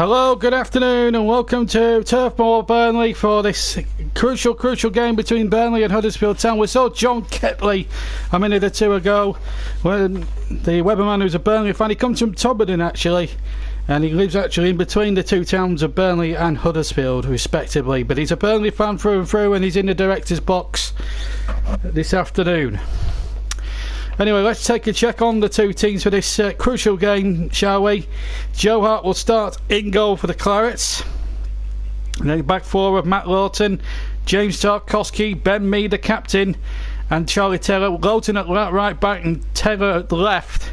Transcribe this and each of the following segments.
Hello, good afternoon, and welcome to Turf Moor Burnley for this crucial game between Burnley and Huddersfield Town. We saw John Ketley a minute or two ago, when the weatherman who's a Burnley fan. He comes from Tobberden actually, and he lives actually in between the two towns of Burnley and Huddersfield respectively. But he's a Burnley fan through and through, and he's in the director's box this afternoon. Anyway, let's take a check on the two teams for this crucial game, shall we? Joe Hart will start in goal for the Clarets. And then back forward, Matt Lawton, James Tarkowski, Ben Mee, the captain, and Charlie Taylor. Lawton at right back and Taylor at the left.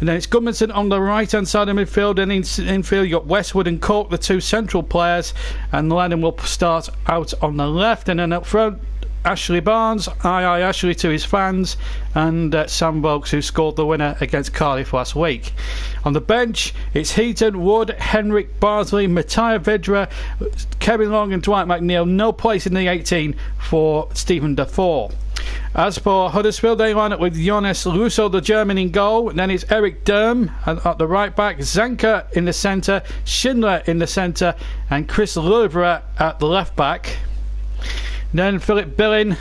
And then it's Gudmundsson on the right hand side of midfield, and infield you've got Westwood and Cork, the two central players, and Lennon will start out on the left. And then up front, Ashley Barnes, aye Ashley to his fans, and Sam Vokes, who scored the winner against Cardiff last week. On the bench, it's Heaton, Wood, Henrik, Barnsley, Matthias Vedra, Kevin Long and Dwight McNeil. No place in the 18 for Stephen Defoe. As for Huddersfield, they line up with Jonas Russo, the German, in goal. Then it's Eric Durm at the right back, Zanka in the centre, Schindler in the centre, and Chris Louvre at the left back. Then Philip Billing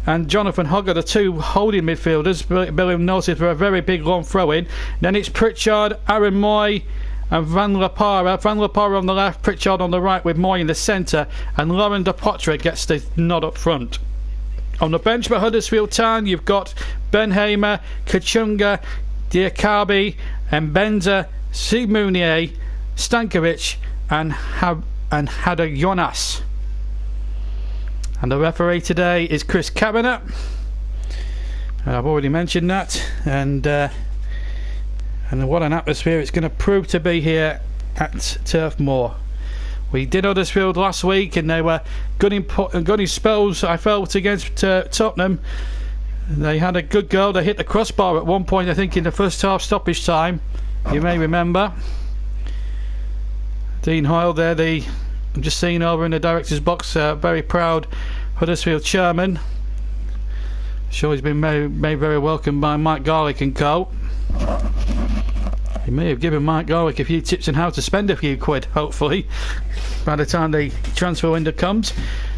and Jonathan Hogg are the two holding midfielders. Billing noted for a very big long throw-in. Then it's Pritchard, Aaron Moy and Van La Parra. Van La Parra on the left, Pritchard on the right with Moy in the centre, and Lauren de Potre gets the nod up front. On the bench for Huddersfield Town, you've got Ben Hamer, Kachunga, Diakabi, Mbenza, Steve Mounier, Stankovic and Hada Jonas. And the referee today is Chris Cabinet. I've already mentioned that. And what an atmosphere it's going to prove to be here at Turf Moor. We did Huddersfield last week, and they were good in spells, I felt, against Tottenham. They had a good goal. They hit the crossbar at one point, I think, in the first half stoppage time. You may remember. Dean Hoyle there, I'm just seeing over in the director's box, very proud Huddersfield chairman. Sure, he's been made very welcome by Mike Garlick and co. He may have given Mike Garlick a few tips on how to spend a few quid, hopefully, by the time the transfer window comes.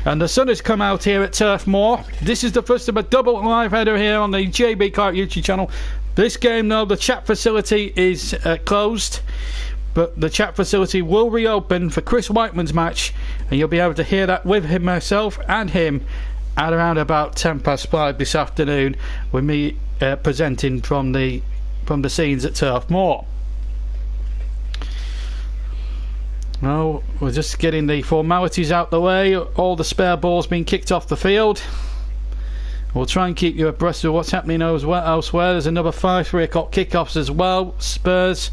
And the sun has come out here at Turf Moor. This is the first of a double live header here on the JB Clark YouTube channel. This game, though, the chat facility is closed, but the chat facility will reopen for Chris Whiteman's match, and you'll be able to hear that with him, myself and him, at around about 5:10 this afternoon, with me presenting from the scenes at Turf Moor. Well, we're just getting the formalities out the way. All the spare balls being kicked off the field. We'll try and keep you abreast of what's happening elsewhere. There's another 3 o'clock kickoffs as well. Spurs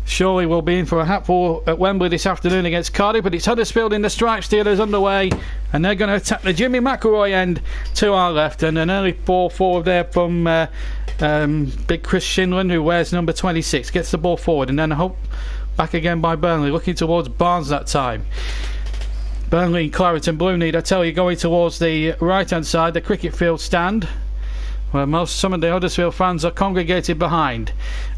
surely will be in for a hatful at Wembley this afternoon against Cardiff, but it's Huddersfield in the stripe stealers underway, and they're going to attack the Jimmy McElroy end to our left, and an early ball forward there from big Chris Shinland, who wears number 26, gets the ball forward, and then hope back again by Burnley, looking towards Barnes that time. Burnley, Clarets and Blue Need, I tell you, going towards the right hand side, the cricket field stand, where some of the Huddersfield fans are congregated behind.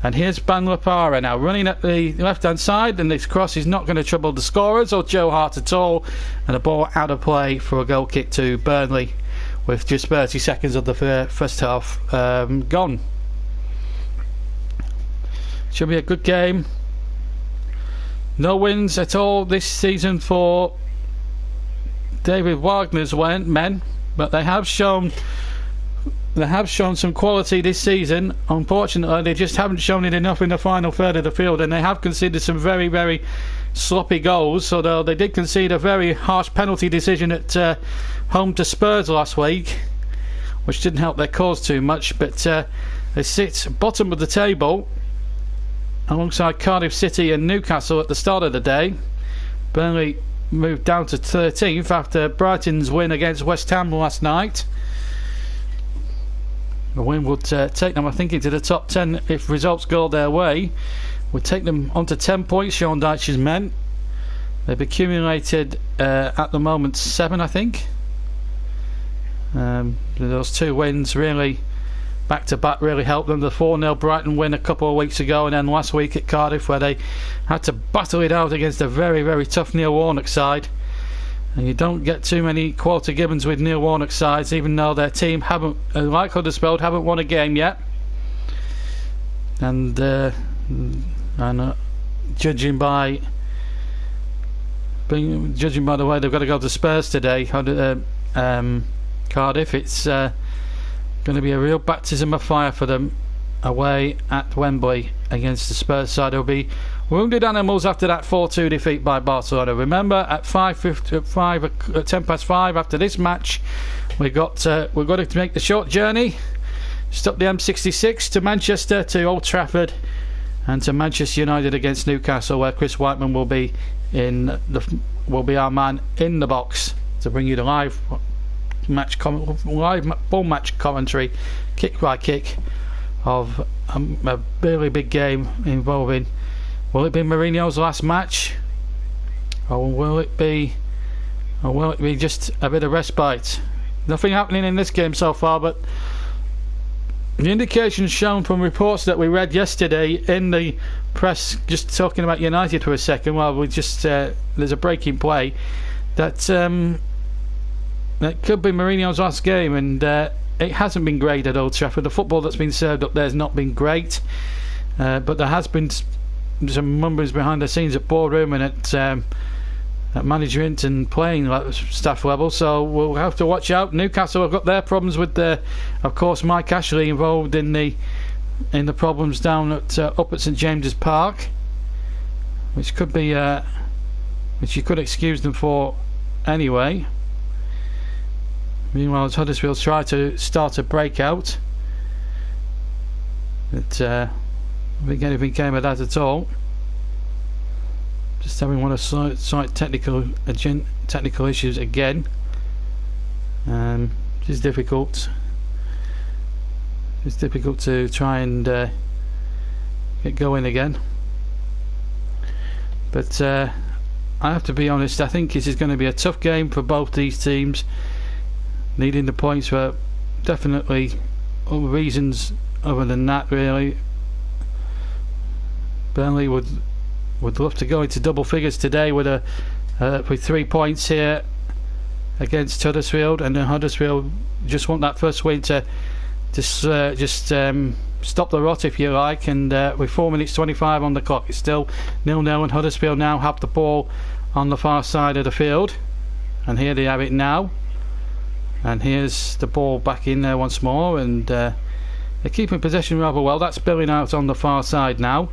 And here's Van La Parra now running at the left hand side, and this cross is not going to trouble the scorers or Joe Hart at all, and a ball out of play for a goal kick to Burnley with just 30 seconds of the first half gone. Should be a good game. No wins at all this season for David Wagner's men, but they have shown some quality this season. Unfortunately, they just haven't shown it enough in the final third of the field, and they have conceded some very, very sloppy goals. Although they did concede a very harsh penalty decision at home to Spurs last week, which didn't help their cause too much. But they sit bottom of the table alongside Cardiff City and Newcastle at the start of the day. Burnley moved down to 13th after Brighton's win against West Ham last night. A win would take them, I think, into the top 10 if results go their way. Would take them onto 10 points, Sean Dyche's men. They've accumulated at the moment 7, I think. Those 2 wins really back-to-back really helped them. The 4-0 Brighton win a couple of weeks ago, and then last week at Cardiff where they had to battle it out against a very, very tough Neil Warnock side. And you don't get too many quality Gibbons with Neil Warnock sides, even though their team haven't, like Huddersfield, haven't won a game yet. And judging by the way they've got to go to Spurs today, Cardiff, it's going to be a real baptism of fire for them away at Wembley against the Spurs side. It'll be wounded animals after that 4-2 defeat by Barcelona. Remember, at 5 after this match, we've got to make the short journey, stop the M66 to Manchester, to Old Trafford, and to Manchester United against Newcastle, where Chris Whiteman will be our man in the box to bring you the live full match commentary, kick by kick, of a really big game involving. Will it be Mourinho's last match, or will it be just a bit of respite? Nothing happening in this game so far, but the indications shown from reports that we read yesterday in the press, just talking about United for a second while we just there's a break in play, that could be Mourinho's last game, and it hasn't been great at Old Trafford. The football that's been served up there has not been great, but there has been some mumblings behind the scenes at boardroom and at management and playing staff level, so we'll have to watch out. Newcastle have got their problems with of course, Mike Ashley involved in the problems down at up at St James's Park, which could be which you could excuse them for anyway. Meanwhile, as Huddersfield try to start a breakout, but I think anything came of that at all. Just having one of slight technical issues again. It is difficult. It's difficult to try and get going again. But I have to be honest, I think this is going to be a tough game for both these teams, needing the points for definitely other reasons other than that, really. Burnley would love to go into double figures today with 3 points here against Huddersfield, and then Huddersfield just want that first win to stop the rot, if you like. And with 4 minutes 25 on the clock, it's still 0-0, and Huddersfield now have the ball on the far side of the field, and here they have it now. And here's the ball back in there once more, and they're keeping possession rather well. That's spilling out on the far side now,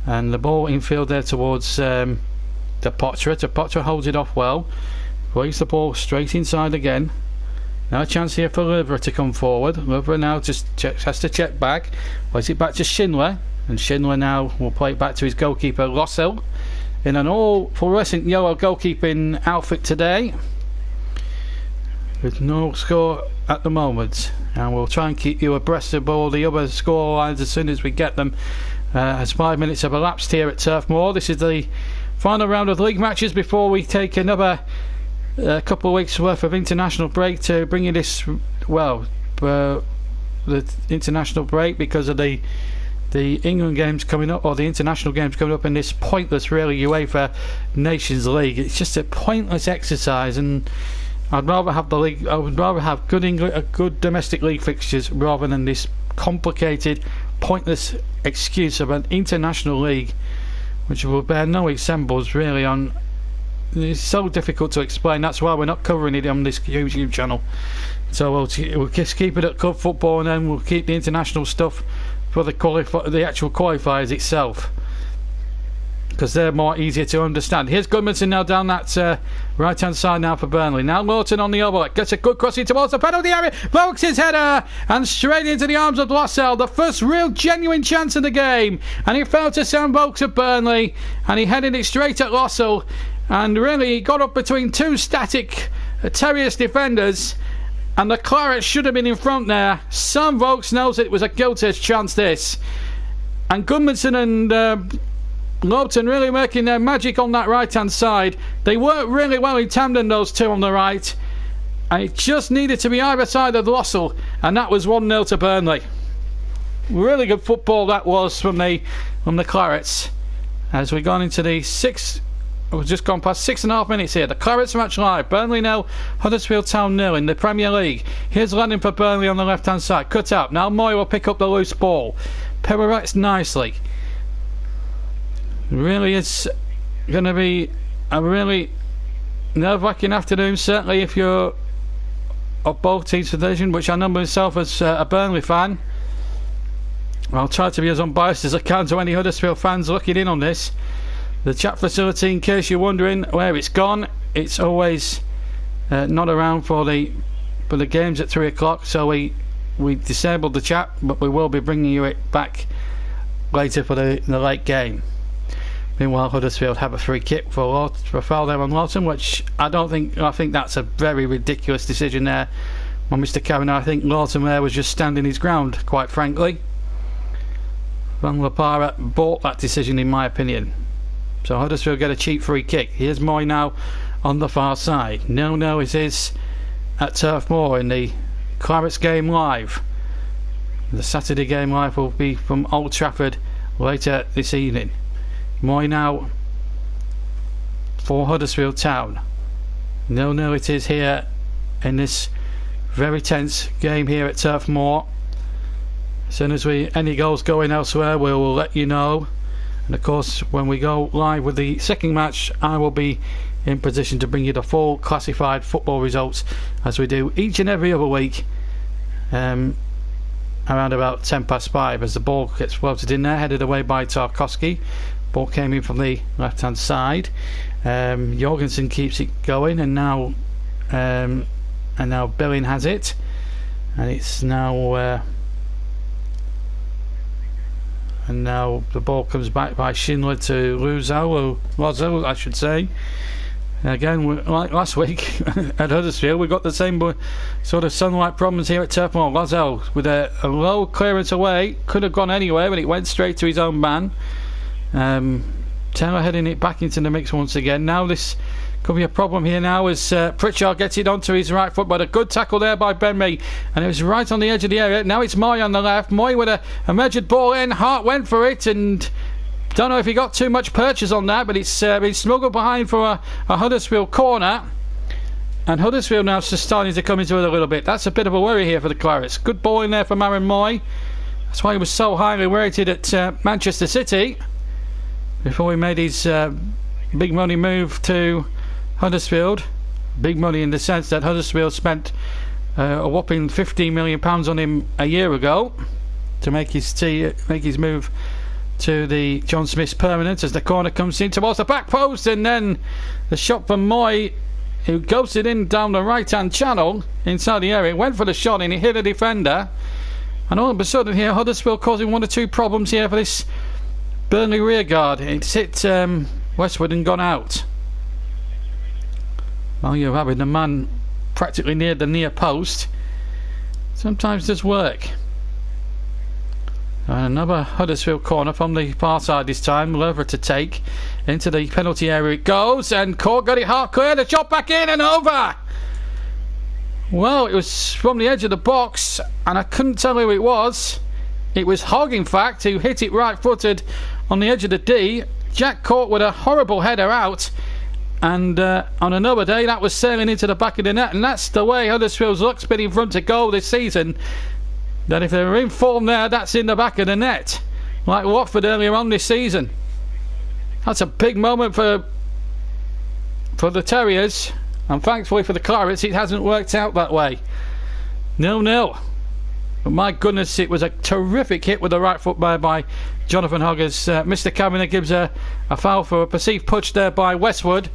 and the ball infield there towards to Potter. Potter holds it off well, plays the ball straight inside again. Now a chance here for Löwe to come forward. Löwe now just has to check back, plays it back to Schindler, and Schindler now will play it back to his goalkeeper Lossell in an all fluorescent yellow goalkeeping outfit today, with no score at the moment, and we'll try and keep you abreast of all the other score lines as soon as we get them, as 5 minutes have elapsed here at Turf Moor. This is the final round of the league matches before we take another couple of weeks worth of international break to bring you this, the international break because of the England games coming up, or the international games coming up in this pointless, really, UEFA Nations League. It's just a pointless exercise, and I'd rather have the league. I would rather have good domestic league fixtures rather than this complicated, pointless excuse of an international league, which will bear no resemblance really on. It's so difficult to explain. That's why we're not covering it on this YouTube channel. So we'll just keep it at club football, and then we'll keep the international stuff for the actual qualifiers itself, because they're more easier to understand. Here's Goodmanson now down that right hand side now for Burnley. Now Lawton on the overlap, gets a good crossing towards the penalty area, pokes his header and straight into the arms of Lossell. The first real genuine chance of the game, and he fell to Sam Vokes of Burnley, and he headed it straight at Lossell, and really he got up between two static Terriers defenders, and the Clarets should have been in front there. Sam Vokes knows it was a guilty chance, this, and Goodmanson and Lawton really making their magic on that right hand side. They worked really well in tandem, those two on the right, and it just needed to be either side of Lossell, and that was 1-0 to Burnley. Really good football that was from the Clarets. As we've gone into the we've just gone past 6.5 minutes here. The Clarets match live. Burnley 0, Huddersfield Town 0 in the Premier League. Here's landing for Burnley on the left hand side. Cut out. Now Moy will pick up the loose ball. Pirouettes nicely. Really is going to be a really nerve-wracking afternoon, certainly if you're of both teams' division, which I know myself as a Burnley fan. I'll try to be as unbiased as I can to any Huddersfield fans looking in on this. The chat facility, in case you're wondering where it's gone, it's always not around for the games at 3 o'clock, so we disabled the chat, but we will be bringing you it back later for the late game. Meanwhile, Huddersfield have a free kick for foul there on Lawton, which I think that's a very ridiculous decision there on Mr. Kavanagh. I think Lawton there was just standing his ground, quite frankly. Van La Parra bought that decision, in my opinion. So Huddersfield get a cheap free kick. Here's Moy now on the far side. No, it is at Turf Moor in the Clarets Game live. The Saturday game live will be from Old Trafford later this evening. Moy now for Huddersfield Town. No, it is here in this very tense game here at Turf Moor. As soon as any goals going elsewhere, we will let you know. And of course, when we go live with the second match, I will be in position to bring you the full classified football results, as we do each and every other week, around about 5:10, as the ball gets floated in there, headed away by Tarkowski. Ball came in from the left hand side. Jorgensen keeps it going, and now Billing has it, and it's now and now the ball comes back by Schindler to Lozo, I should say. Again, like last week at Huddersfield, we've got the same sort of sunlight problems here at Turf Moor. Lozo with a low clearance away, could have gone anywhere, but it went straight to his own man. Taylor heading it back into the mix once again. Now this could be a problem here now as Pritchard gets it onto his right foot, but a good tackle there by Burnley, and it was right on the edge of the area. Now it's Moy on the left. Moy with a measured ball in. Hart went for it, and don't know if he got too much purchase on that, but it's been smuggled behind for a Huddersfield corner, and Huddersfield now just starting to come into it a little bit. That's a bit of a worry here for the Clarets. Good ball in there from Aaron Moy. That's why he was so highly rated at Manchester City before he made his big money move to Huddersfield. Big money in the sense that Huddersfield spent a whopping £15 million on him a year ago to make his move to the John Smith's Permanent, as the corner comes in towards the back post, and then the shot from Moy, who ghosted in down the right hand channel inside the area, went for the shot and he hit a defender, and all of a sudden here Huddersfield causing 1 or 2 problems here for this Burnley rearguard. It's hit Westwood and gone out. Well, you're having the man practically near the near post. Sometimes does work. And another Huddersfield corner from the far side this time. Lever to take into the penalty area it goes, and Court got it half clear. The shot back in and over. Well, it was from the edge of the box, and I couldn't tell who it was. It was Hogg, in fact, who hit it right footed on the edge of the D. Jack Court with a horrible header out. And on another day, that was sailing into the back of the net, and that's the way Huddersfield's luck's been in front of goal this season. That if they were in form there, that's in the back of the net, like Watford earlier on this season. That's a big moment for the Terriers, and thankfully for the Clarets, it hasn't worked out that way. 0-0. But my goodness, it was a terrific hit with the right foot by Jonathan Hogg, as Mr. Kavanagh gives a foul for a perceived touch there by Westwood.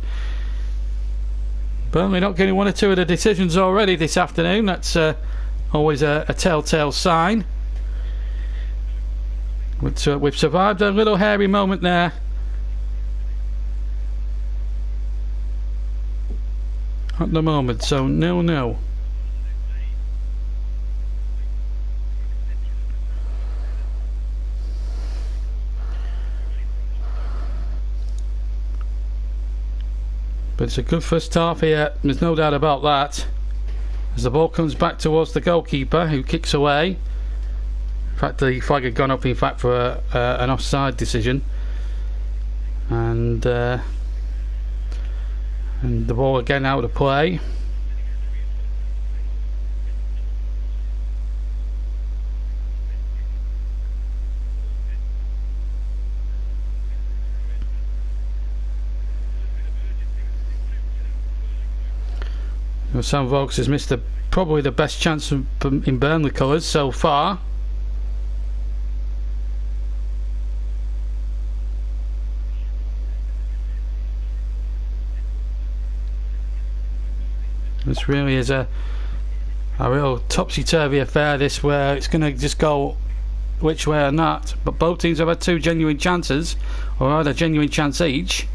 Burnley not getting 1 or 2 of the decisions already this afternoon. That's always a telltale sign. But we've survived a little hairy moment there. At the moment, so 0-0. But it's a good first half here, there's no doubt about that. As the ball comes back towards the goalkeeper, who kicks away. fact, the flag had gone up, in fact, for an offside decision. And the ball again out of play. Sam Vokes has missed probably the best chance in Burnley colours so far. This really is a real topsy-turvy affair, this, where it's going to just go which way or not. But both teams have had two genuine chances, or rather a genuine chance each.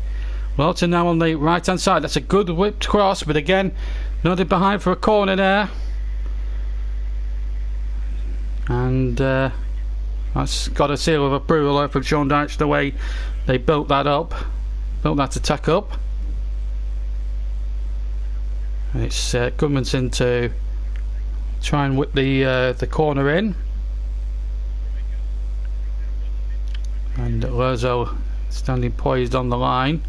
Lawton now on the right hand side. That's a good whipped cross, but again nodded behind for a corner there. And that's got a seal of approval from Sean Dyche, the way they built that attack up. And it's Goodmanson to try and whip the corner in. And Lozo standing poised on the line.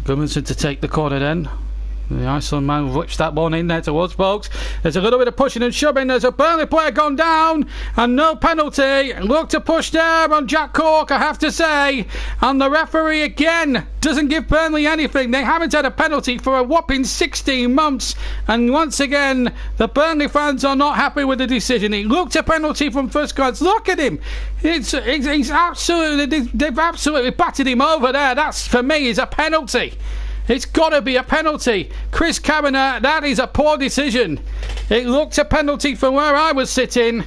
Goodmanson to take the corner then. The Iceland man whips that one in there towards Vokes. There's a little bit of pushing and shoving. There's a Burnley player gone down and no penalty. Look to push there on Jack Cork, I have to say. And the referee again doesn't give Burnley anything. They haven't had a penalty for a whopping 16 months. And once again, the Burnley fans are not happy with the decision. It looked a penalty from first glance. Look at him. He's absolutely, they've absolutely battered him over there. That's, for me, is a penalty. It's got to be a penalty. Chris Kavanagh, that is a poor decision. It looked a penalty from where I was sitting.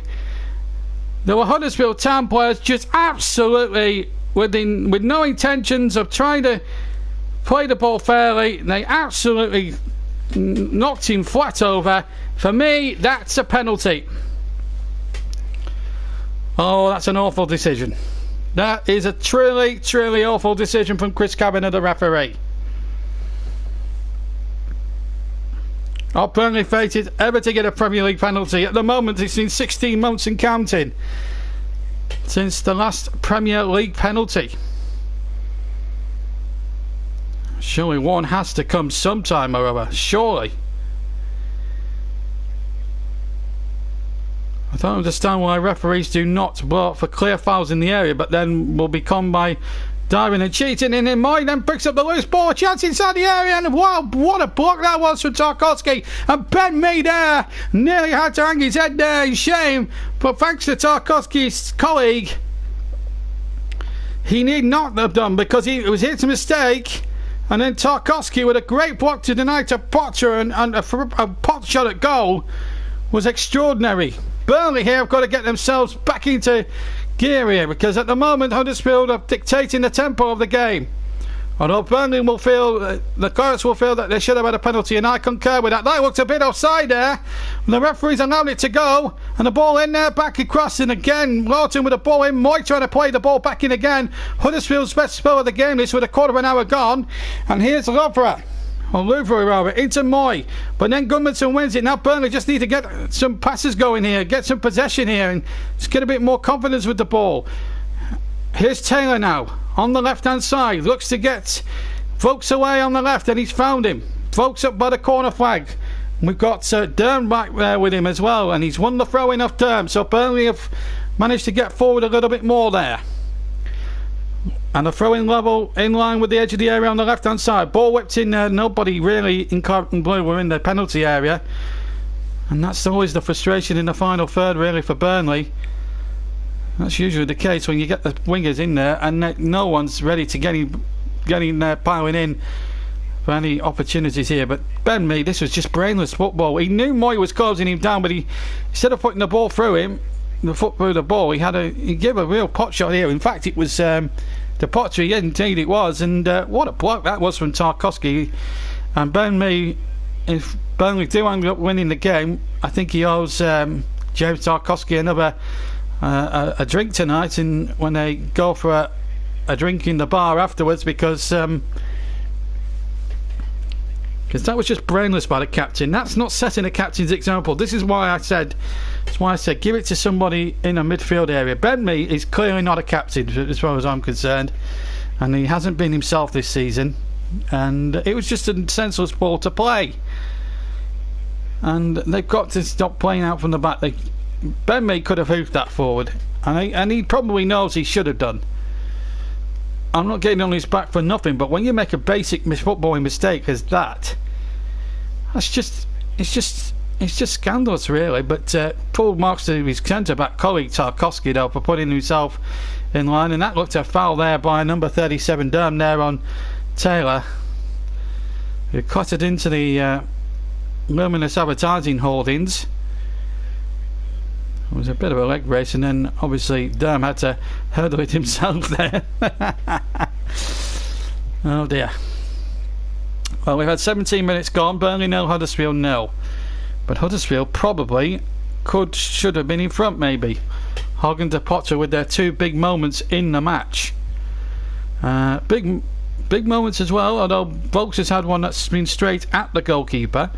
There were Huddersfield Town players just absolutely with no intentions of trying to play the ball fairly. They absolutely knocked him flat over. For me, that's a penalty. Oh, that's an awful decision. That is a truly, truly awful decision from Chris Kavanagh, the referee. Are Burnley fated ever to get a Premier League penalty? At the moment, it's been 16 months and counting since the last Premier League penalty. Surely one has to come sometime or other. Surely. I don't understand why referees do not blow up for clear fouls in the area, but then will be conned by diving and cheating, and then Moy then picks up the loose ball, a chance inside the area, and wow, what a block that was from Tarkowski. And Ben Mee there nearly had to hang his head there in shame, but thanks to Tarkowski's colleague, he need not have done, because it was his mistake. And then Tarkowski with a great block to deny to Potter, and a pot shot at goal was extraordinary. Burnley here have got to get themselves back into gear here, because at the moment Huddersfield are dictating the tempo of the game. Although Burnley will feel, the Clarets will feel that they should have had a penalty, and I concur with that. That looked a bit offside there. The referees allowed it to go, and the ball in there, back across, and again Lawton with the ball in. Moy trying to play the ball back in again. Huddersfield's best spell of the game, this with a quarter of an hour gone, and here's Louvre into Moy, but then Goodmanson wins it. Now Burnley just need to get some passes going here, get some possession here, and just get a bit more confidence with the ball. Here's Taylor now on the left hand side, looks to get Vokes away on the left, and he's found him. Vokes up by the corner flag. We've got Durham back there with him as well, and he's won the throw in off Durham, so Burnley have managed to get forward a little bit more there. And a throw-in level in line with the edge of the area on the left-hand side. Ball whipped in there. Nobody really in claret and blue were in the penalty area. And that's always the frustration in the final third, really, for Burnley. That's usually the case when you get the wingers in there and no one's ready to get in there, piling in for any opportunities here. But Ben Mee, this was just brainless football. He knew Moy was closing him down, but instead of putting the ball through him, the foot through the ball, he gave a real pot shot here. In fact, it was the pottery, indeed it was, and what a block that was from Tarkowski. And Ben Mee, if Burnley do end up winning the game, I think he owes James Tarkowski another a drink tonight, and when they go for a drink in the bar afterwards, because because that was just brainless by the captain. That's not setting a captain's example. This is why I said, give it to somebody in a midfield area. Burnley is clearly not a captain as far as I'm concerned, and he hasn't been himself this season, and it was just a senseless ball to play, and they've got to stop playing out from the back. Burnley could have hoofed that forward, and he probably knows he should have done. I'm not getting on his back for nothing, but when you make a basic footballing mistake as that, it's just scandalous, really. But full marks to his centre-back colleague Tarkowski, though, for putting himself in line, and that looked a foul there by number 37 Durham there on Taylor, who cutted into the luminous advertising holdings. It was a bit of a leg race, and then obviously Durham had to hurdle it himself there. Oh dear. Well, we've had 17 minutes gone. Burnley 0, Huddersfield 0. But Huddersfield probably should have been in front, maybe. Hogg and Potter with their two big moments in the match. Big moments as well, although Volks has had one that's been straight at the goalkeeper.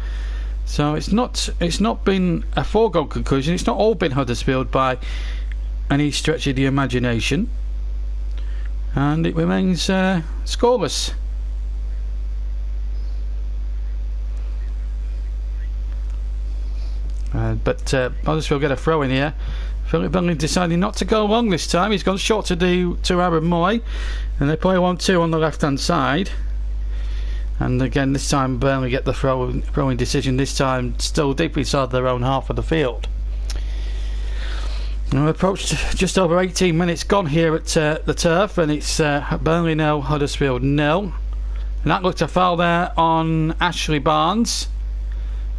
So it's not been a foregone conclusion. It's not all been Huddersfield by any stretch of the imagination, and it remains scoreless. But Huddersfield get a throw in here. Philip Burnley deciding not to go long this time. He's gone short to Aaron Moy, and they play 1-2 on the left hand side. And again, this time Burnley get the throwing decision, this time still deep inside their own half of the field. We've approached just over 18 minutes gone here at the turf, and it's Burnley 0, Huddersfield 0. And that looked a foul there on Ashley Barnes.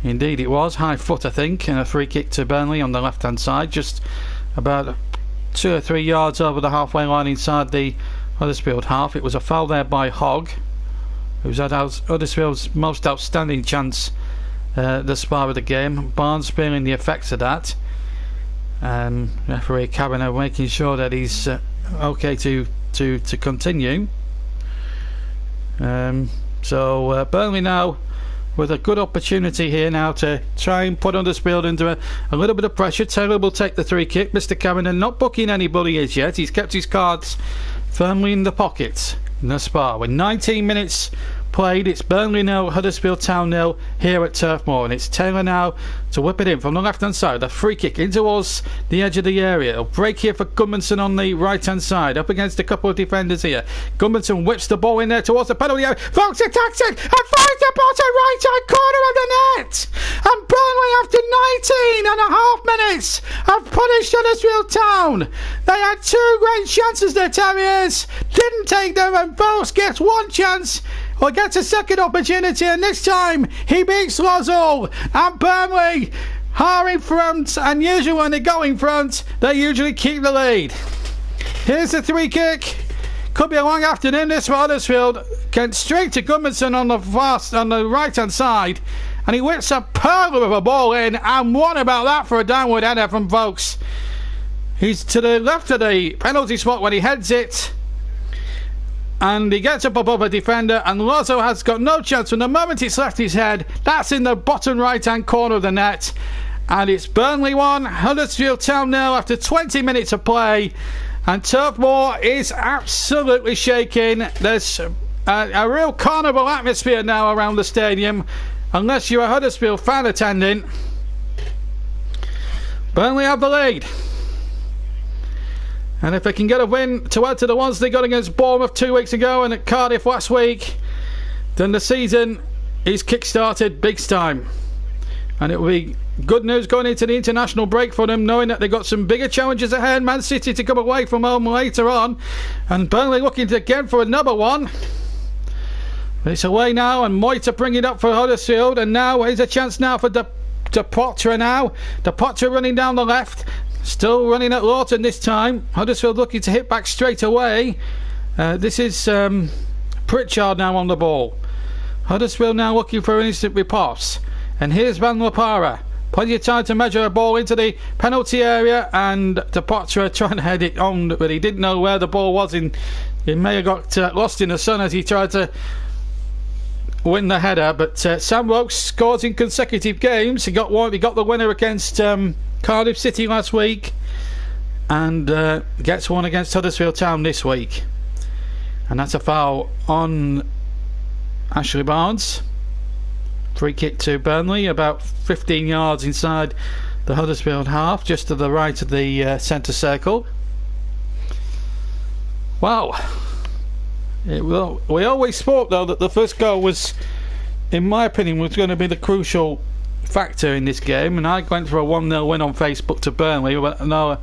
Indeed it was, high foot I think, and a free kick to Burnley on the left hand side, just about 2 or 3 yards over the halfway line inside the Huddersfield half. It was a foul there by Hogg, who's had Huddersfield's most outstanding chance thus far of the game. Barnes feeling the effects of that. Referee Kavanagh making sure that he's okay to continue. So Burnley now with a good opportunity here now to try and put Huddersfield under a little bit of pressure. Taylor will take the free kick. Mr. Kavanagh not booking anybody as yet. He's kept his cards firmly in the pocket thus far. With 19 minutes played, it's Burnley 0, Huddersfield Town 0 here at Turf Moor, and it's Taylor now to whip it in from the left hand side. A free kick in towards the edge of the area. A break here for Gudmundsson on the right hand side, up against a couple of defenders here. Gudmundsson whips the ball in there towards the penalty area. Volks attacks it and finds the bottom right hand corner of the net, and Burnley, after 19 and a half minutes, have punished Huddersfield Town. They had two great chances, the Terriers didn't take them, and Volks gets one chance, or gets a second opportunity, and this time he beats Lozell, and Burnley are in front, and usually when they go in front they usually keep the lead. Here's the free kick. Could be a long afternoon this for Huddersfield. Gets straight to Gudmundsson on the right hand side, and he whips a pearl of a ball in, and what about that for a downward header from Volks? He's to the left of the penalty spot when he heads it, and he gets up above a defender, and Lozzo has got no chance. From the moment it's left his head, that's in the bottom right hand corner of the net, and it's Burnley 1, Huddersfield Town 0 after 20 minutes of play. And Turf Moor is absolutely shaking. There's a real carnival atmosphere now around the stadium, unless you're a Huddersfield fan attending. Burnley have the lead, and if they can get a win to add to the ones they got against Bournemouth 2 weeks ago and at Cardiff last week, then the season is kick-started big time, and it will be good news going into the international break for them, knowing that they've got some bigger challenges ahead. Man City to come away from home later on, and Burnley looking to again for another one. But it's away now, and Moy to bring it up for Huddersfield, and now here's a chance now for De Potter now. De Potter running down the left, still running at Lawton this time. Huddersfield looking to hit back straight away. This is Pritchard now on the ball. Huddersfield now looking for an instant repass, and here's Van La Parra. Plenty of time to measure a ball into the penalty area, and De Potter trying to head it on, but he didn't know where the ball was. He may have got lost in the sun as he tried to win the header, but Sam Vokes scores in consecutive games. He got the winner against Cardiff City last week, and gets one against Huddersfield Town this week, and that's a foul on Ashley Barnes. Free kick to Burnley, about 15 yards inside the Huddersfield half, just to the right of the centre circle. Wow. We always thought, though, that the first goal was, in my opinion, was going to be the crucial factor in this game, and I went for a 1-0 win on Facebook to Burnley, but no,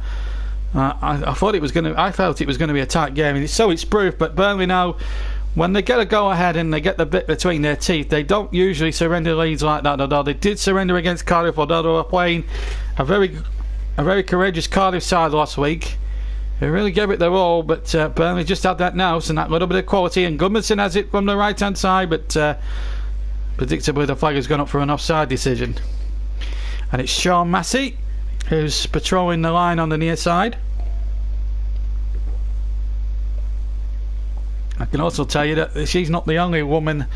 I felt it was going to be a tight game, and so it's proved. But Burnley now, when they get a go ahead and they get the bit between their teeth, they don't usually surrender leads like that. Although they did surrender against Cardiff, although they were playing a very courageous Cardiff side last week. They really gave it their all, but Burnley just had that nous and that little bit of quality, and Gudmundsson has it from the right hand side, but predictably the flag has gone up for an offside decision, and it's Sean Massey who's patrolling the line on the near side. I can also tell you that she's not the only woman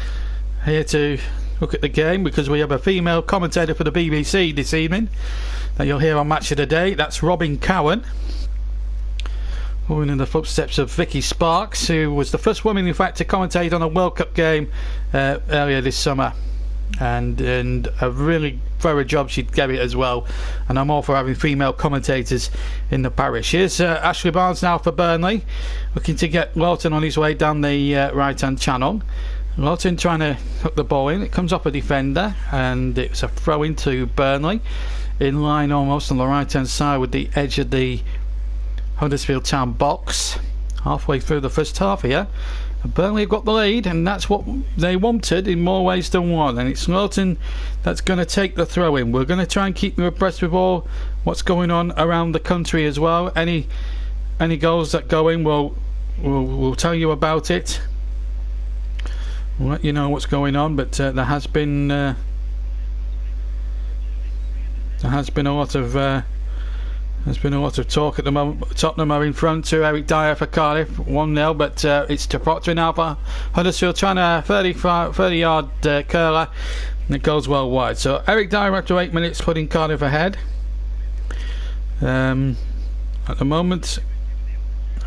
here to look at the game, because we have a female commentator for the BBC this evening that you'll hear on Match of the Day. That's Robin Cowan, following in the footsteps of Vicky Sparks, who was the first woman in fact to commentate on a World Cup game earlier this summer, and a really thorough job she gave it as well, and I'm all for having female commentators in the parish. Here's Ashley Barnes now for Burnley, looking to get Lawton on his way down the right hand channel. Lawton trying to hook the ball in, it comes off a defender, and it's a throw into Burnley, in line almost on the right hand side with the edge of the Huddersfield Town box, halfway through the first half here. Burnley have got the lead, and that's what they wanted in more ways than one, and it's Lawton that's going to take the throw in. We're going to try and keep you abreast with all what's going on around the country as well. Any goals that go in, we'll tell you about it. We'll let you know what's going on, but there has been a lot of there's been a lot of talk at the moment. Tottenham are in front to Eric Dyer for Cardiff, 1-0, but it's to Proctor now for Huddersfield, trying a 30-yard curler, and it goes well wide. So Eric Dyer, after 8 minutes, putting Cardiff ahead. At the moment,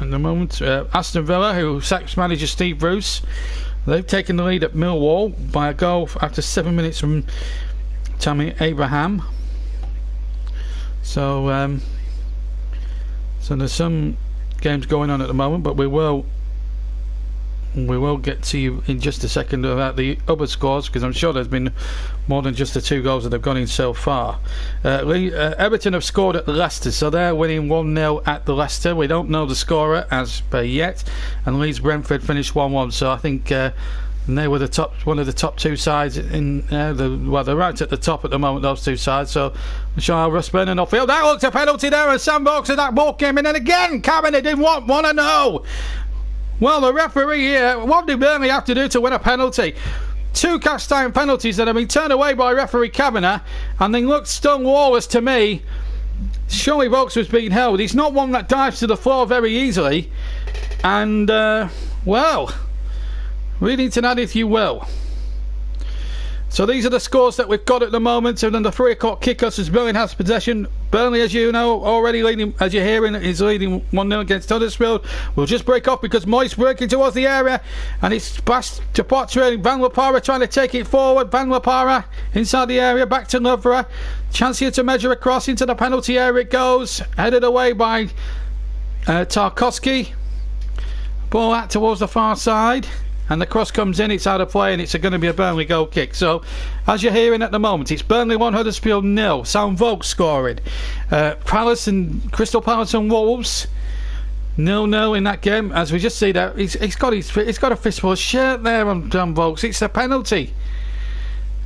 Aston Villa, who sacks manager Steve Bruce, they've taken the lead at Millwall by a goal after 7 minutes from Tammy Abraham. So there's some games going on at the moment, but we will get to you in just a second about the other scores, because I'm sure there's been more than just the 2 goals that have gone in so far. Everton have scored at Leicester, so they're winning 1-0 at the Leicester. We don't know the scorer as per yet, and Leeds Brentford finished 1-1. So I think they were one of the top 2 sides in they're right at the top at the moment, those 2 sides. So Michelle Russburn and Oldfield, that looked a penalty there, and Sam Vokes, and that ball came in, and again Cabinet didn't want to know. Well, the referee here, what did Burnley have to do to win a penalty? 2 cast iron penalties that have been turned away by referee Kavanagh, and they looked Stonewallers to me. Surely Vokes was being held. He's not one that dives to the floor very easily, and well, read into that if you will. So these are the scores that we've got at the moment, and then the 3 o'clock kickoff as Burnley has possession. Burnley, as you know, already leading, as you're hearing, is leading 1-0 against Huddersfield. We'll just break off because Moyes breaking towards the area, and it's passed to Potter. Van Lapara trying to take it forward. Van Lapara inside the area, back to Lovera. Chance here to measure across into the penalty area it goes, headed away by Tarkowski. Ball out towards the far side, and the cross comes in, it's out of play, and it's going to be a Burnley goal kick. So as you're hearing at the moment, it's Burnley 1, Huddersfield 0. Sam Vokes scoring. Crystal Palace and Wolves 0-0 in that game. As we just see that he's got a fistful of shirt there on Vokes. It's a penalty.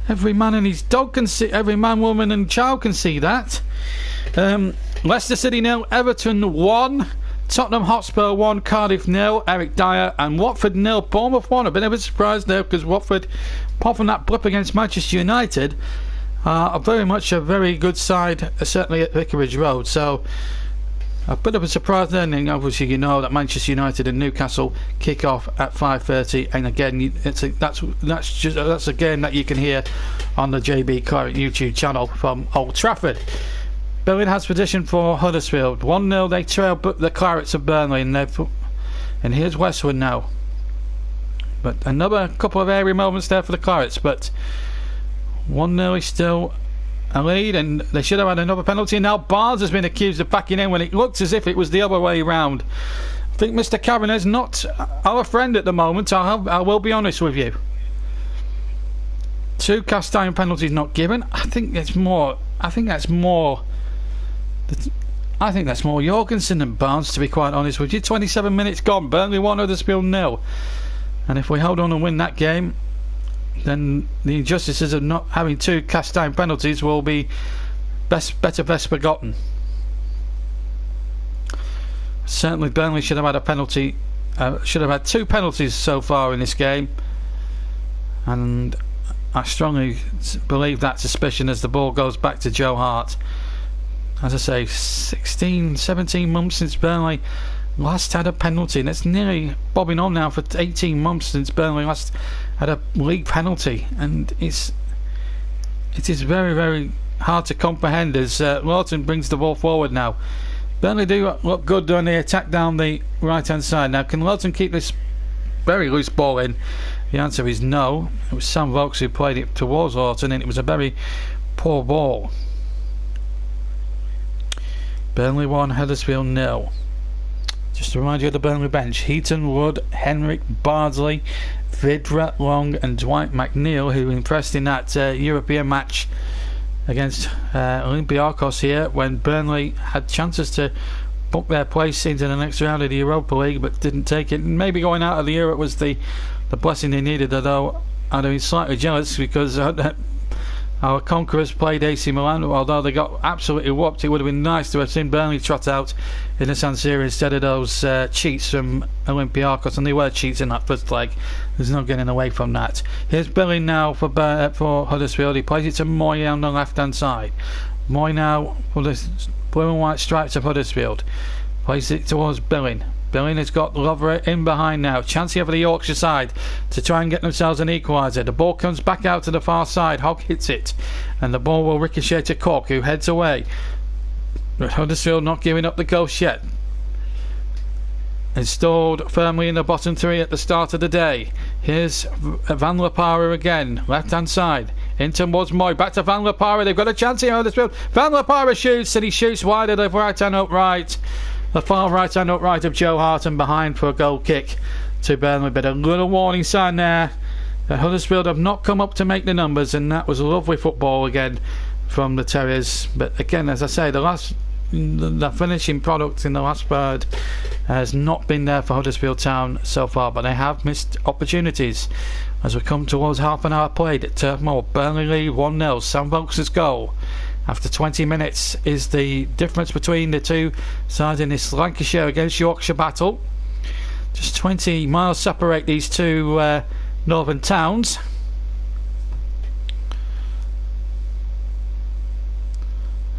Every man and his dog can see, every man, woman and child can see that. Leicester City 0, Everton 1, Tottenham Hotspur 1, Cardiff 0, Eric Dyer, and Watford 0, Bournemouth 1. I've been a bit surprised there, because Watford, apart from that blip against Manchester United, are very much a very good side, certainly at Vicarage Road. So A bit of a surprise then, and obviously you know that Manchester United and Newcastle kick off at 5:30, and again that's a game that you can hear on the JB Claret YouTube channel from Old Trafford. Burnley has position for Huddersfield. 1-0 they trail the Clarets of Burnley, and here's Westwood now. But another couple of airy moments there for the Clarets, but 1-0 is still a lead, and they should have had another penalty. Now Barnes has been accused of backing in when it looks as if it was the other way round. I think Mr. Cavanagh's not our friend at the moment. I will be honest with you. 2 cast iron penalties not given. I think that's more Jorgensen than Barnes, to be quite honest with you. 27 minutes gone. Burnley 1, Huddersfield 0. And if we hold on and win that game, then the injustices of not having 2 cast iron penalties will be best forgotten. Certainly Burnley should have had a penalty, should have had 2 penalties so far in this game, and I strongly believe that suspicion as the ball goes back to Joe Hart. As I say, 17 months since Burnley last had a penalty, and it's nearly bobbing on now for 18 months since Burnley last had a league penalty, and it is very, very hard to comprehend as Lawton brings the ball forward now. Burnley do look good when they attack down the right hand side. Now can Lawton keep this very loose ball in? The answer is no. It was Sam Vokes who played it towards Lawton, and it was a very poor ball. Burnley 1, Huddersfield 0. Just to remind you of the Burnley bench: Heaton, Wood, Henrik, Bardsley, Vidra, Long and Dwight McNeil, who impressed in that European match against Olympiacos here, when Burnley had chances to book their place into the next round of the Europa League but didn't take it. And maybe going out of the Europe was the blessing they needed, although I'd have been slightly jealous because our conquerors played AC Milan. Although they got absolutely whopped, it would have been nice to have seen Burnley trot out in the San Siro instead of those cheats from Olympiacos, and they were cheats in that first leg. There's no getting away from that. Here's Billy now for Huddersfield. He plays it to Moy on the left hand side. Moy now for the blue and white stripes of Huddersfield. Plays it towards Billing. Billing has got Lover in behind now. Chance here for the Yorkshire side to try and get themselves an equaliser. The ball comes back out to the far side. Hogg hits it, and the ball will ricochet to Cook, who heads away. But Huddersfield not giving up the ghost yet. Installed firmly in the bottom 3 at the start of the day. Here's Van La Parra again, left hand side. In towards Moy, back to Van La Parra. They've got a chance here, Huddersfield. Van La Parra shoots, and he shoots wide of the right hand upright. The far right hand upright of Joe Hart, and behind for a goal kick to Burnley. But a little warning sign there that Huddersfield have not come up to make the numbers, and that was a lovely football again from the Terriers. But again, as I say, the finishing product in the last third has not been there for Huddersfield Town so far, but they have missed opportunities. As we come towards half an hour played at Turf Moor, Burnley lead 1-0. Sam Vokes' goal after 20 minutes is the difference between the two sides in this Lancashire against Yorkshire battle. Just 20 miles separate these two northern towns.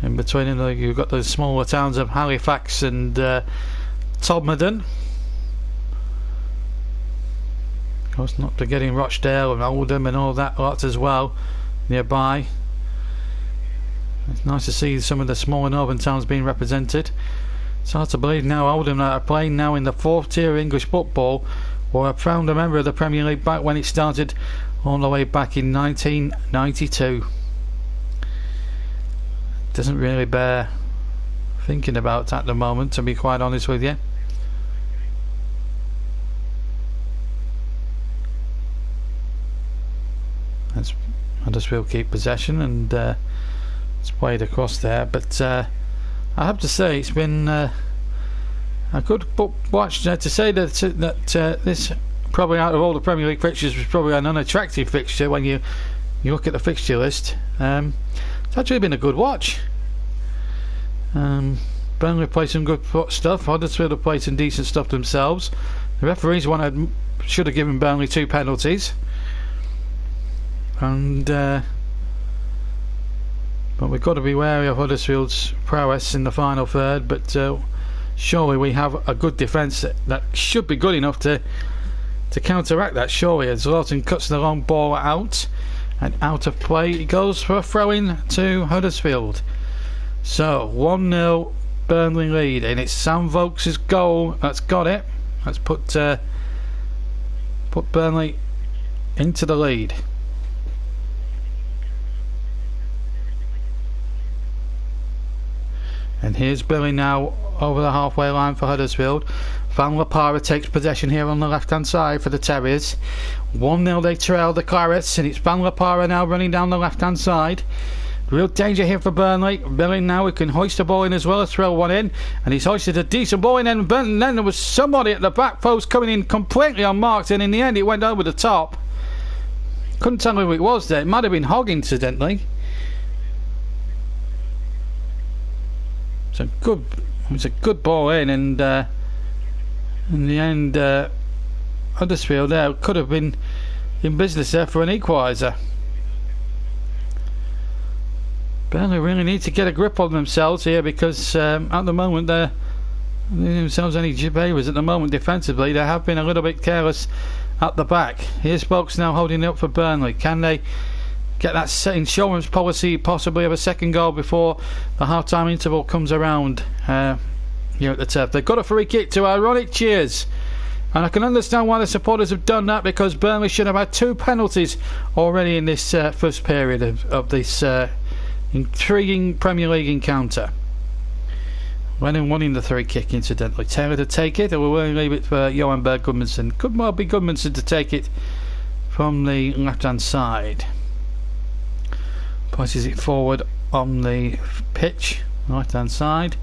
In between you've got the smaller towns of Halifax and Todmorden. Of course, not forgetting Rochdale and Oldham and all that lot as well nearby. It's nice to see some of the smaller northern towns being represented. It's hard to believe now Oldham are playing now in the 4th tier English football, or a founder member of the Premier League back when it started all the way back in 1992. Doesn't really bear thinking about at the moment, to be quite honest with you. As Huddersfield keep possession, and it's played across there, but I have to say it's been a good watch. To say that this, probably out of all the Premier League fixtures, was probably an unattractive fixture when you look at the fixture list. It's actually been a good watch. Burnley played some good stuff. Huddersfield have played some decent stuff themselves. The referees should have given Burnley 2 penalties, and but we've got to be wary of Huddersfield's prowess in the final third. But surely we have a good defence that should be good enough to counteract that, surely, as Lawton cuts the long ball out, and out of play it goes for a throw-in to Huddersfield. So 1-0 Burnley lead, and it's Sam Vokes' goal that's got it. That's put Burnley into the lead. And here's Billy now over the halfway line for Huddersfield. Van La Parra takes possession here on the left hand side for the Terriers. 1-0 they trail the Clarets, and it's Van La Parra now running down the left hand side. Real danger here for Burnley. Billy now, he can hoist the ball in as well as throw one in, and he's hoisted a decent ball in, and then there was somebody at the back post coming in completely unmarked, and in the end it went over the top. Couldn't tell who it was there. It might have been Hogg, incidentally. It was a good ball in, and in the end Huddersfield there could have been in business there for an equaliser. Burnley really need to get a grip on themselves here, because at the moment they're themselves any favours at the moment defensively. They have been a little bit careless at the back. Here's Vokes now holding it up for Burnley. Can they get that insurance policy possibly of a second goal before the half-time interval comes around here at the turf? They've got a free kick to ironic cheers, and I can understand why the supporters have done that, because Burnley should have had 2 penalties already in this first period of this intriguing Premier League encounter. Lennon wanting the free kick, incidentally. Taylor to take it, or will we leave it for Johan Berg Gudmundsson? Could well be Gudmundsson to take it from the left hand side. Pushes it forward on the pitch, right hand side.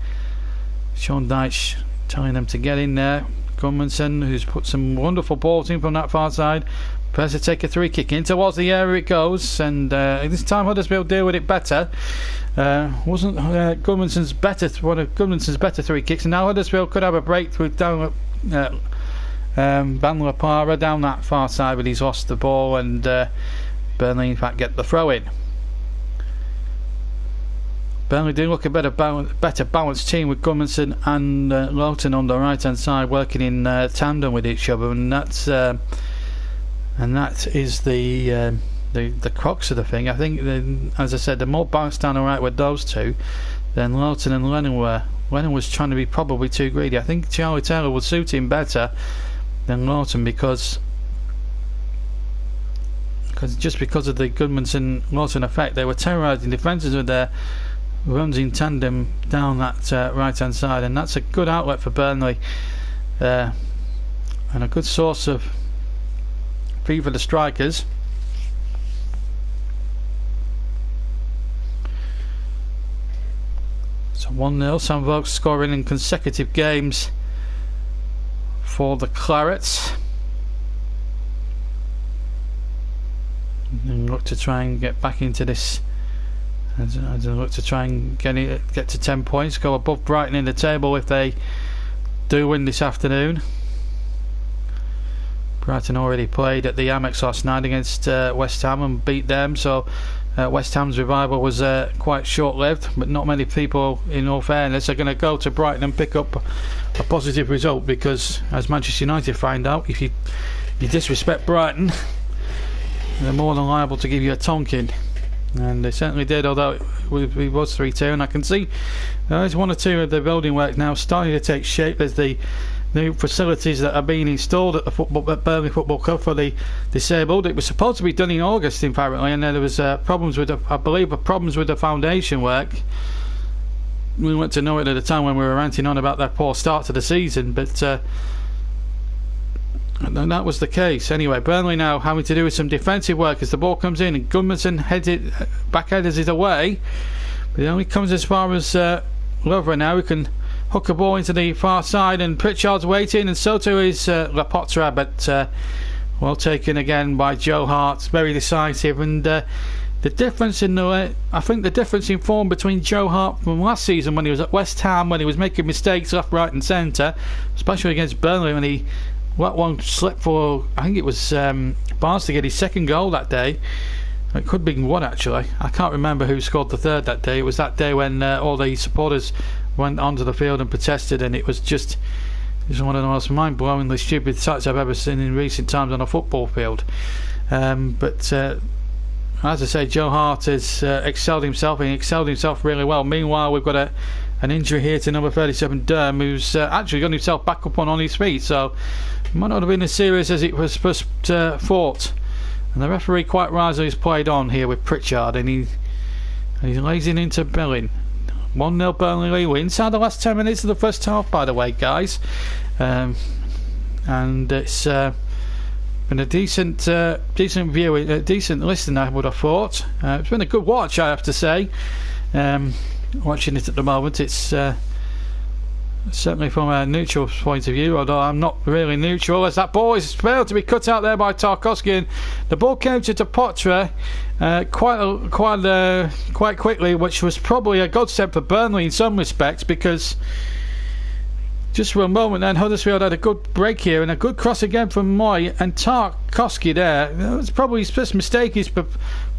Sean Dyche telling them to get in there. Gudmundsson, who's put some wonderful balls in from that far side, prepares to take a free kick in towards the area it goes, and this time Huddersfield deal with it better. Wasn't Gudmundsson's one of Gudmundsson's better free kicks, and now Huddersfield could have a breakthrough down Van La Parra down that far side, but he's lost the ball, and Burnley in fact get the throw in. Burnley do look a better balanced team with Gudmundsson and Lawton on the right hand side working in tandem with each other, and that is the crux of the thing. I think, as I said, the more balanced down the right with those two than Lawton and Lennon were. Lennon was trying to be probably too greedy. I think Charlie Taylor would suit him better than Lawton, because just because of the Gudmundsson-Lawton effect, they were terrorising defences with their runs in tandem down that right hand side, and that's a good outlet for Burnley and a good source of feed for the strikers. So 1-0, Sam Vokes scoring in consecutive games for the Clarets, and look to try and get back into this. As I look to try and get to 10 points, go above Brighton in the table if they do win this afternoon. Brighton already played at the Amex last night against West Ham and beat them, so West Ham's revival was quite short-lived, but not many people, in all fairness, are going to go to Brighton and pick up a positive result, because as Manchester United find out, if you disrespect Brighton, they're more than liable to give you a tonking. And they certainly did, although it was 3-2, and I can see there's one or two of the building work now starting to take shape. There's the new facilities that are being installed at Burnley Football Club for the disabled. It was supposed to be done in August, apparently, and then there was problems with the foundation work. We went to know it at the time when we were ranting on about that poor start to the season, but and that was the case. Anyway, Burnley now having to do with some defensive work as the ball comes in, and Gudmundsson backheaders it away, but it only comes as far as Lovren now, who can hook a ball into the far side, and Pritchard's waiting, and so too is Lapotra, but well taken again by Joe Hart, very decisive. And the difference I think the difference in form between Joe Hart from last season, when he was at West Ham, when he was making mistakes left, right and centre, especially against Burnley, when he let one slip for, I think it was Barnes to get his second goal that day. It could be one, actually. I can't remember who scored the third that day. It was that day when all the supporters went onto the field and protested, and it was one of the most mind-blowingly stupid sights I've ever seen in recent times on a football field. But as I say, Joe Hart has excelled himself, and he excelled himself really well. Meanwhile, we've got an injury here to number 37, Durham, who's actually got himself back up on his feet, so it might not have been as serious as it was first thought. And the referee quite wisely has played on here with Pritchard, and he's lazing into Billing. 1-0 Burnley lead. We're inside the last 10 minutes of the first half, by the way, guys. And it's been a decent view, a decent listen, I would have thought. It's been a good watch, I have to say. Watching it at the moment, it's certainly from a neutral point of view, although I'm not really neutral, as that ball is failed to be cut out there by Tarkowski, and the ball came to Potter quite quickly, which was probably a godsend for Burnley in some respects, because just for a moment then Huddersfield had a good break here and a good cross again from Moy, and Tarkowski there, it's probably his first mistake he's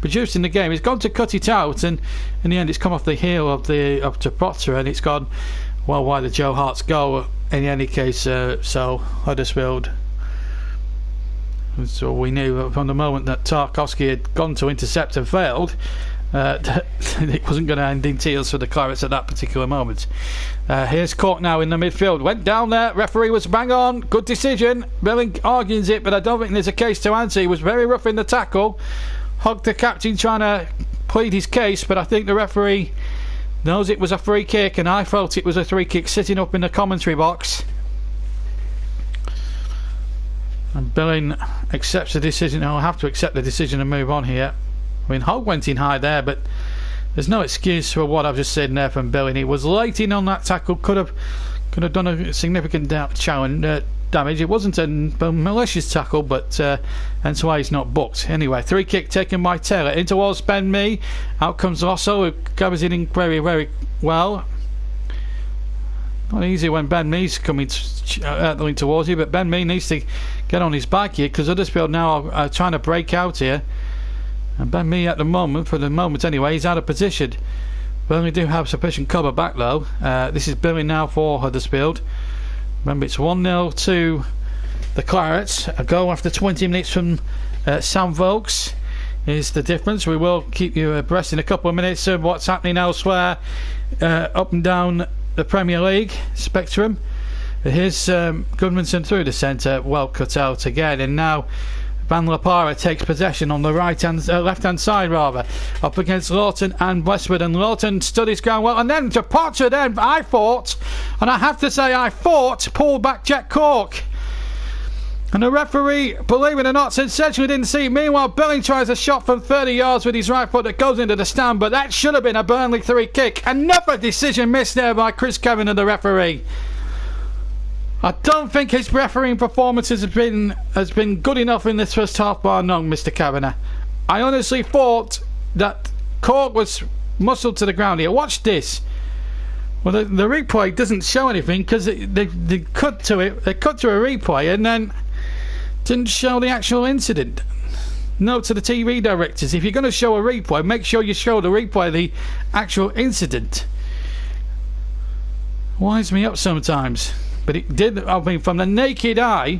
produced in the game. He's gone to cut it out, and in the end it's come off the heel of Potter, and it's gone well wide of Joe Hart's goal in any case. So Huddersfield, so we knew from the moment that Tarkowski had gone to intercept and failed, that it wasn't going to end in tears for the Clarets at that particular moment. Here's Cork now in the midfield, went down there, referee was bang on, good decision. Billing argues it, but I don't think there's a case to answer. He was very rough in the tackle, hugged the captain trying to plead his case, but I think the referee knows it was a free kick, and I felt it was a free kick sitting up in the commentary box. And Billing accepts the decision. I'll have to accept the decision and move on here. I mean, Hogg went in high there, but there's no excuse for what I've just said there from Billing. He was late in on that tackle, could have done a significant damage. It wasn't a malicious tackle, but hence why he's not booked. Anyway, free kick taken by Taylor in towards Ben Mee. Out comes Losso, who covers it in very, very well. Not easy when Ben Mee's coming towards you, but Ben Mee needs to get on his back here, because Huddersfield now are trying to break out here. And Ben Mee at the moment, for the moment anyway, he's out of position. Burnley do have sufficient cover back though. This is Billing now for Huddersfield. Remember, it's 1-0 to the Clarets. A goal after 20 minutes from Sam Vokes is the difference. We will keep you abreast in a couple of minutes of what's happening elsewhere up and down the Premier League spectrum. Here's Goodmanson through the centre, well cut out again, and now Van La Parra takes possession on the left-hand side rather, up against Lawton and Westwood, and Lawton stood his ground well, and then to Potter. Then I thought, and I have to say I thought, pulled back Jack Cork, and the referee, believe it or not, sensationally didn't see it. Meanwhile, Billing tries a shot from 30 yards with his right foot that goes into the stand, but that should have been a Burnley 3 kick. Another decision missed there by Chris Kavanagh, the referee. I don't think his refereeing performance has been good enough in this first half, bar none, Mr. Kavanagh. I honestly thought that Cork was muscled to the ground here. Watch this. Well, the replay doesn't show anything, because they cut to it. They cut to a replay and then didn't show the actual incident. Note to the TV directors: if you're going to show a replay, make sure you show the replay the actual incident. Winds me up sometimes. But it did, I mean, from the naked eye,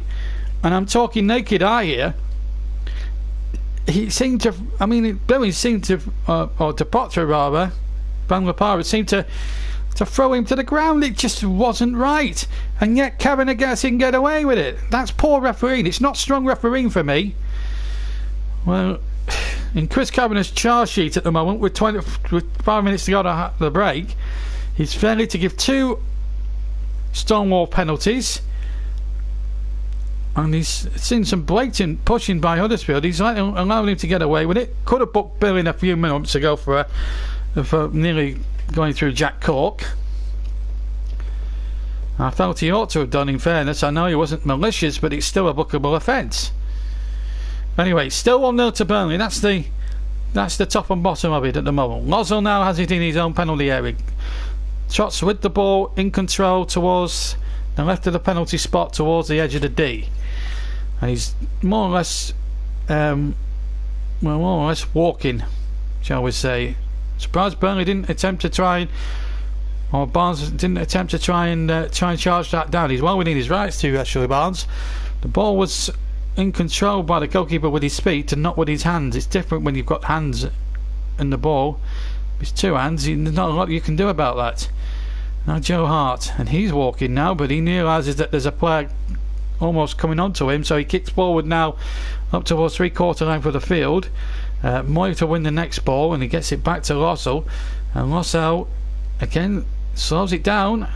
and I'm talking naked eye here, he seemed to, I mean, Billy seemed to, or to Potter rather, Van La Parra seemed to throw him to the ground. It just wasn't right. And yet Kavanagh can get away with it. That's poor refereeing. It's not strong refereeing for me. Well, in Chris Kavanagh's charge sheet at the moment, with 5 minutes to go to the break, he's failing to give 2 Stonewall penalties, and he's seen some blatant pushing by Huddersfield. He's allowing him to get away with it. Could have booked Billing a few minutes ago for nearly going through Jack Cork. I felt he ought to have done, in fairness. I know he wasn't malicious, but it's still a bookable offence. Anyway, still 1-0 to Burnley. That's the top and bottom of it at the moment. Lozell now has it in his own penalty area. Shots with the ball in control towards the left of the penalty spot, towards the edge of the D, and he's more or less walking, shall we say. Surprised Burnley didn't attempt to try and Or Barnes didn't attempt to try and charge that down. He's well within his rights to, actually, Barnes. The ball was in control by the goalkeeper with his feet and not with his hands. It's different when you've got hands in the ball. It's two hands, there's not a lot you can do about that. Now Joe Hart, and he's walking now, but he realises that there's a player almost coming onto him, so he kicks forward now up towards 3/4 line for the field. Moy to win the next ball, and he gets it back to Lossell, and Lossell again slows it down.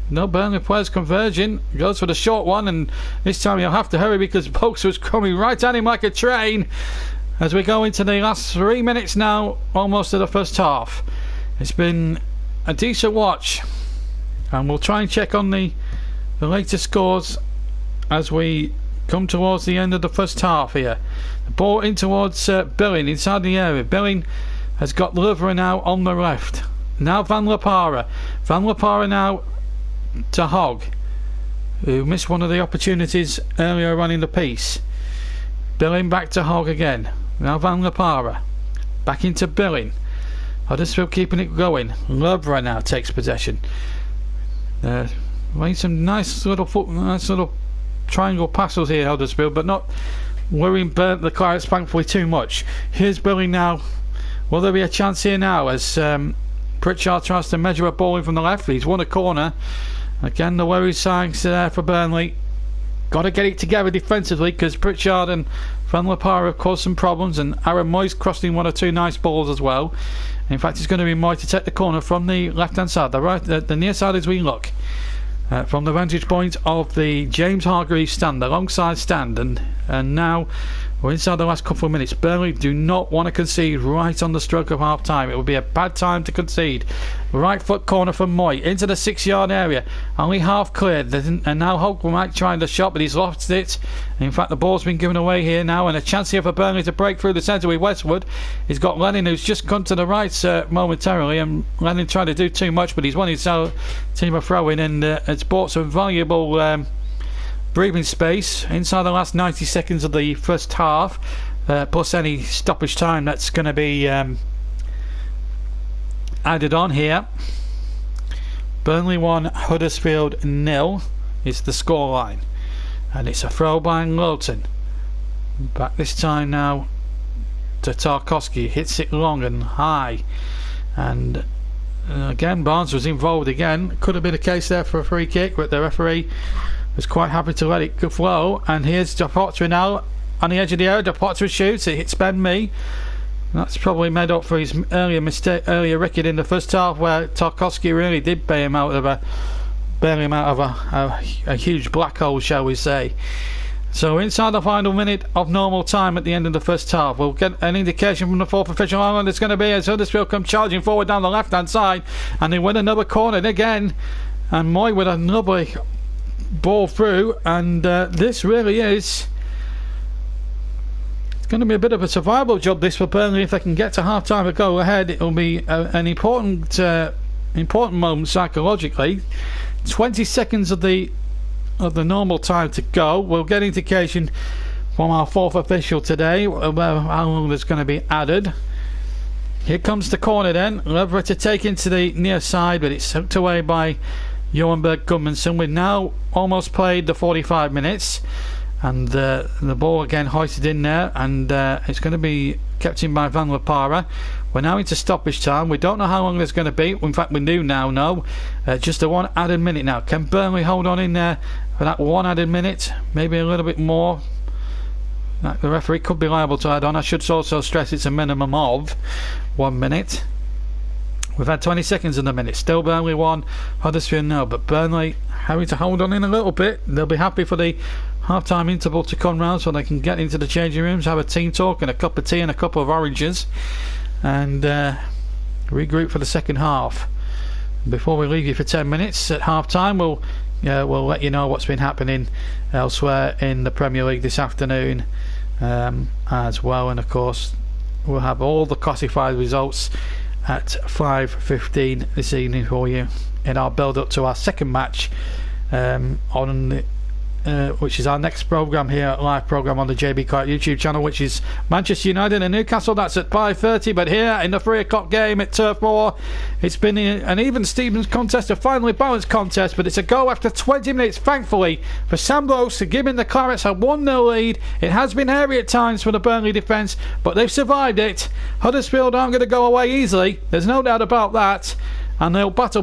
No Burnley players converging, goes for the short one, and this time he'll have to hurry because Boaks was coming right at him like a train as we go into the last 3 minutes now, almost of the first half. It's been a decent watch, and we'll try and check on the latest scores as we come towards the end of the first half here. The ball in towards Billing inside the area. Billing has got Louvre now on the left. Now Van La Parra. Van La Parra now to Hogg, who missed one of the opportunities earlier on in the piece. Billing back to Hogg again. Now Van La Parra. Back into Billing. Huddersfield keeping it going. Louvre now takes possession. Made some nice little triangle passes here, Huddersfield, but not worrying the Clarets thankfully too much. Here's Billing now. Will there be a chance here now as Pritchard tries to measure a ball in from the left? He's won a corner. Again, the worry signs there for Burnley. Got to get it together defensively because Pritchard and Van La Parra have caused some problems, and Aaron Moy's crossing one or two nice balls as well. In fact, it's going to be Moy to take the corner from the left hand side, the near side as we look. From the vantage point of the James Hargreaves stand, the long side stand, and now we're inside the last couple of minutes. Burnley do not want to concede right on the stroke of half time. It would be a bad time to concede. Right foot corner from Moy into the 6-yard area, only half cleared, and now Hogg might try the shot, but he's lost it. In fact, the ball's been given away here now, and a chance here for Burnley to break through the centre with Westwood. He's got Lennon, who's just come to the right momentarily, and Lennon tried to do too much, but he's won his team a throw in, and it's bought some valuable breathing space inside the last 90 seconds of the first half, plus any stoppage time that's going to be added on here. Burnley 1, Huddersfield 0 is the scoreline, and it's a throw by Lowton. Back this time now to Tarkowski, hits it long and high, and again Barnes was involved again. Could have been a case there for a free kick, but the referee was quite happy to let it go flow. And here's Depottery now on the edge of the area. Depottery shoots, it hits Ben Mee. That's probably made up for his earlier record in the first half, where Tarkowski really did bail him out of a huge black hole, shall we say. So inside the final minute of normal time at the end of the first half, we'll get an indication from the fourth official how long it's going to be as Huddersfield come charging forward down the left hand side, and they win another corner again, and Moy with another ball through, and this really is going to be a bit of a survival job this for Burnley. If they can get to half time and go ahead, it will be an important moment psychologically. 20 seconds of the normal time to go. We'll get indication from our fourth official today about how long there's going to be added. Here comes the corner then. Louvre to take into the near side, but it's hooked away by Johan Berg Gudmundsson. We've now almost played the 45 minutes, and the ball again hoisted in there, and it's going to be kept in by Van La Parra. We're now into stoppage time. We don't know how long there's going to be. In fact, we do now know. Just a one added minute now. Can Burnley hold on in there for that one added minute? Maybe a little bit more. The referee could be liable to add on. I should also stress it's a minimum of 1 minute. We've had 20 seconds in the minute. Still Burnley 1, Huddersfield 0. But Burnley having to hold on in a little bit. They'll be happy for the half-time interval to come round so they can get into the changing rooms, have a team talk and a cup of tea and a couple of oranges, and regroup for the second half. Before we leave you for 10 minutes at half-time, we'll let you know what's been happening elsewhere in the Premier League this afternoon as well. And of course, we'll have all the classified results at 5:15 this evening for you in our build-up to our second match on which is our next programme here, live programme on the JB Clark YouTube channel, which is Manchester United and Newcastle. That's at 5:30. But here in the 3 o'clock game at Turf Moor, it's been an even Stevens contest, a finely balanced contest, but it's a goal after 20 minutes, thankfully, for Sam Vokes to give the Clarets a 1-0 lead. It has been hairy at times for the Burnley defence, but they've survived it. Huddersfield aren't going to go away easily, there's no doubt about that, and they'll battle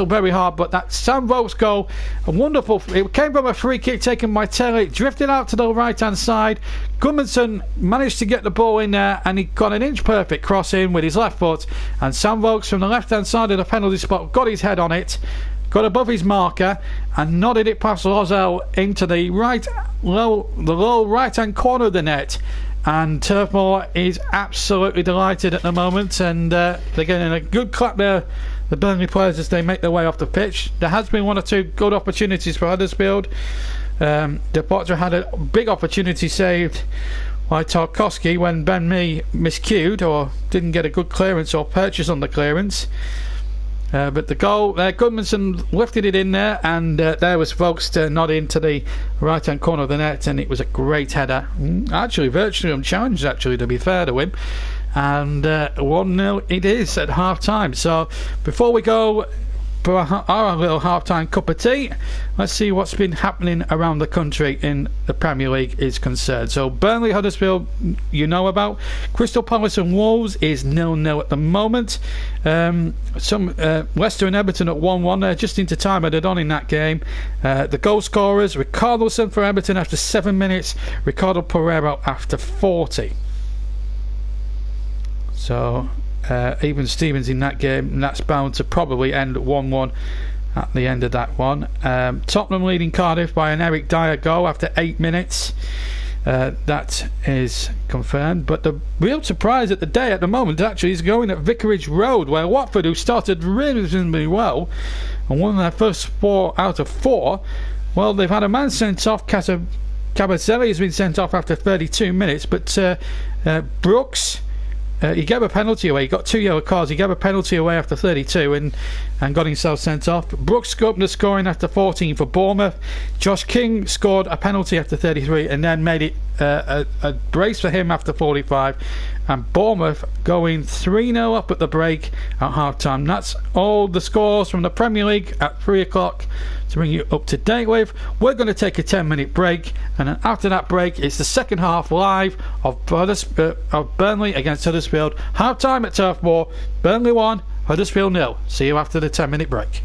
very hard. But that Sam Vokes goal, a wonderful, it came from a free kick taken by Terry, drifted out to the right hand side. Gudmundsson managed to get the ball in there, and he got an inch perfect cross in with his left foot, and Sam Vokes from the left hand side of the penalty spot got his head on it, got above his marker, and nodded it past Lozelle into the low right hand corner of the net. And Turf Moor is absolutely delighted at the moment, and they're getting a good clap there, the Burnley players, as they make their way off the pitch. There has been 1 or 2 good opportunities for Huddersfield. De Potter had a big opportunity saved by Tarkowski when Ben Mee miscued or didn't get a good clearance or purchase on the clearance. But the goal there, Gudmundsson lifted it in there, and there was Vokes to nod into the right hand corner of the net, and it was a great header, actually virtually unchallenged, actually, to be fair to him. And 1-0 it is at half time. So before we go for our little half-time cup of tea, let's see what's been happening around the country in the Premier League is concerned. So Burnley, Huddersfield, you know about. Crystal Palace and Wolves is 0-0 at the moment. Leicester and Everton at 1-1. They're just into time added on in that game. The goal scorers: Richarlison for Everton after 7 minutes, Ricardo Pereira after 40. So even Stevens in that game, and that's bound to probably end 1-1 at the end of that one. Tottenham leading Cardiff by an Eric Dyer goal after 8 minutes. That is confirmed. But the real surprise at the day at the moment actually is going at Vicarage Road, where Watford, who started reasonably well and won their first 4 out of 4, well, they've had a man sent off. Cabazelli has been sent off after 32 minutes, but Brooks, he gave a penalty away. He got 2 yellow cards. He gave a penalty away after 32 and got himself sent off. Brooks opened the scoring after 14 for Bournemouth. Josh King scored a penalty after 33 and then made it a brace for him after 45. And Bournemouth going 3-0 up at the break at half time. That's all the scores from the Premier League at 3 o'clock to bring you up to date with. We're going to take a 10-minute break, and then after that break it's the second half live of Burnley against Huddersfield. Half time at Turf Moor. Burnley 1, Huddersfield 0. See you after the 10-minute break.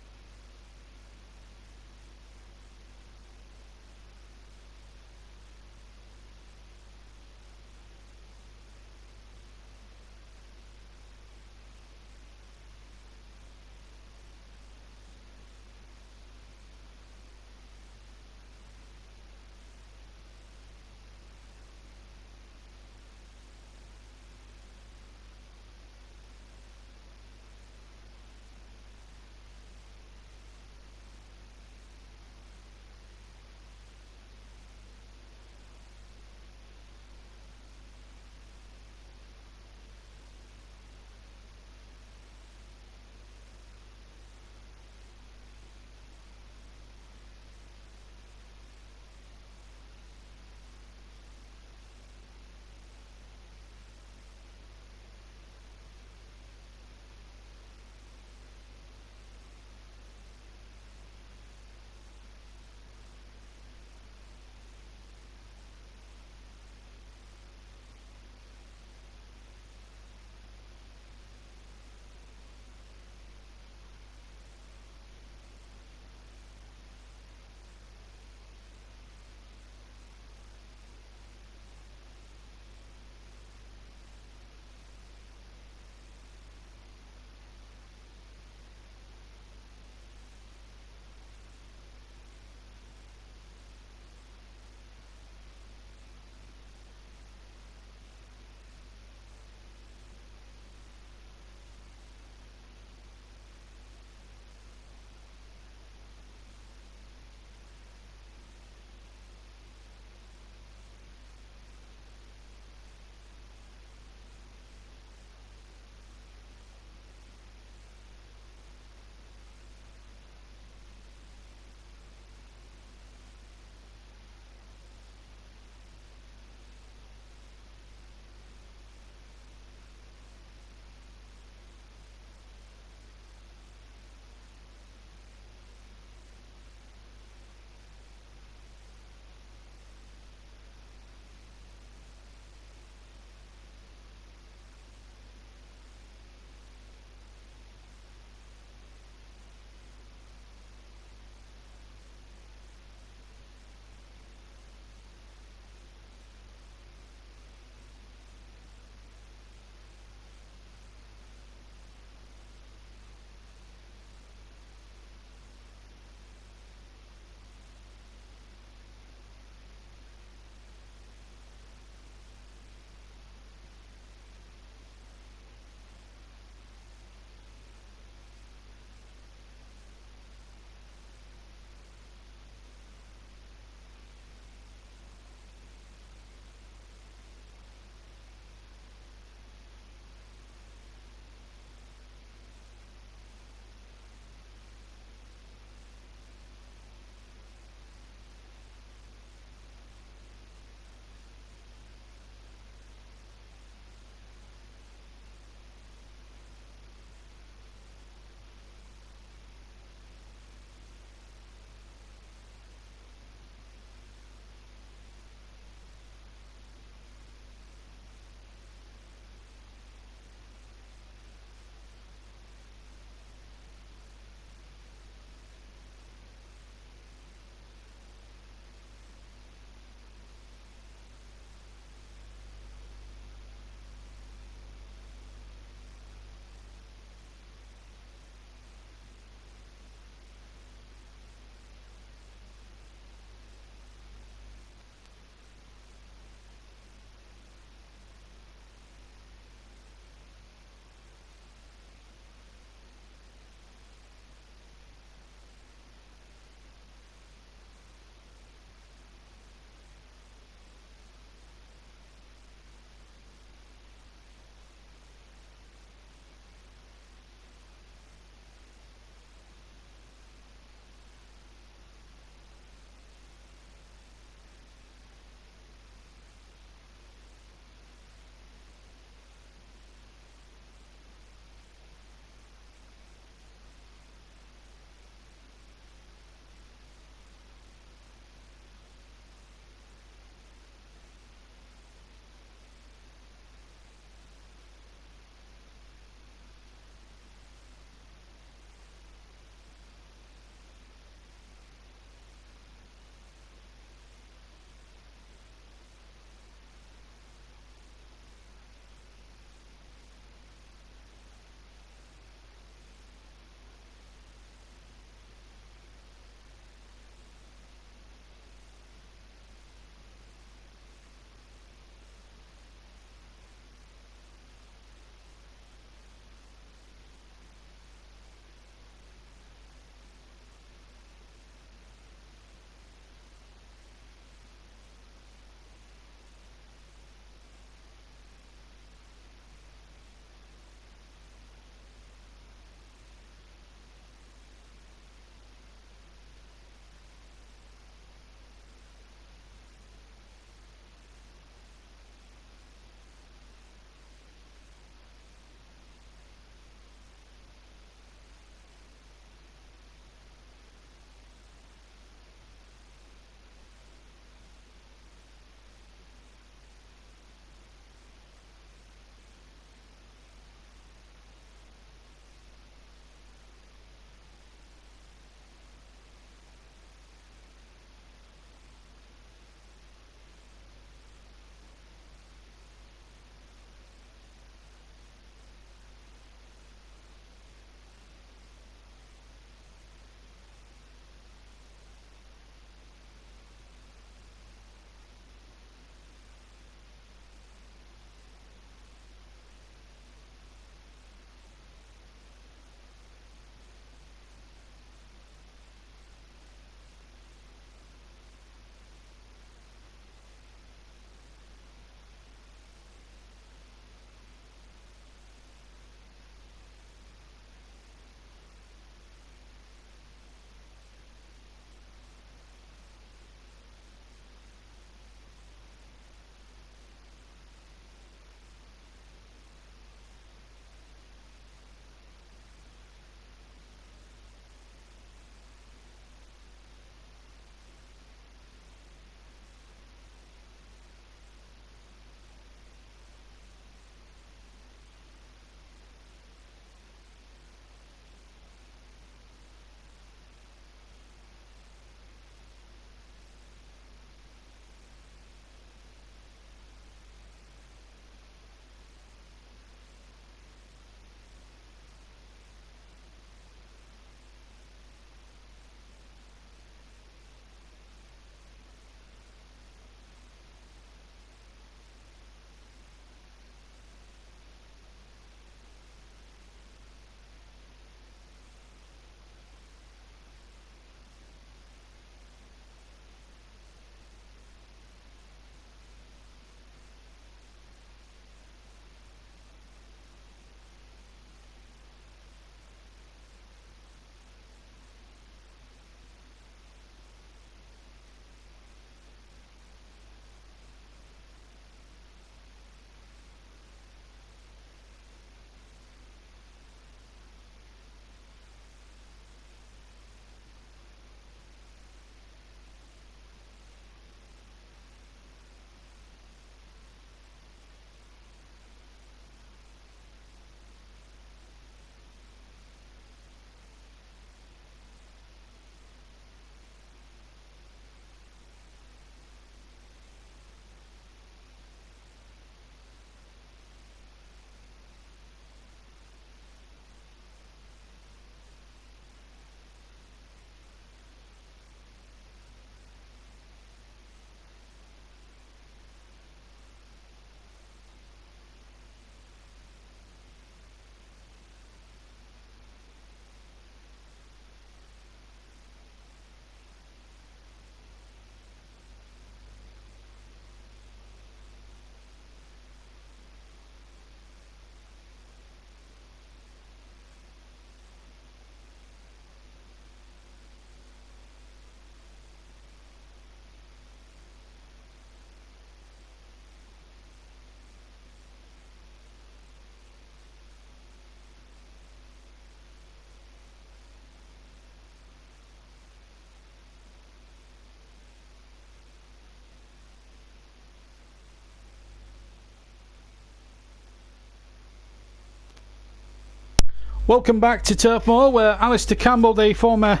Welcome back to Turf Moor, where Alistair Campbell, the former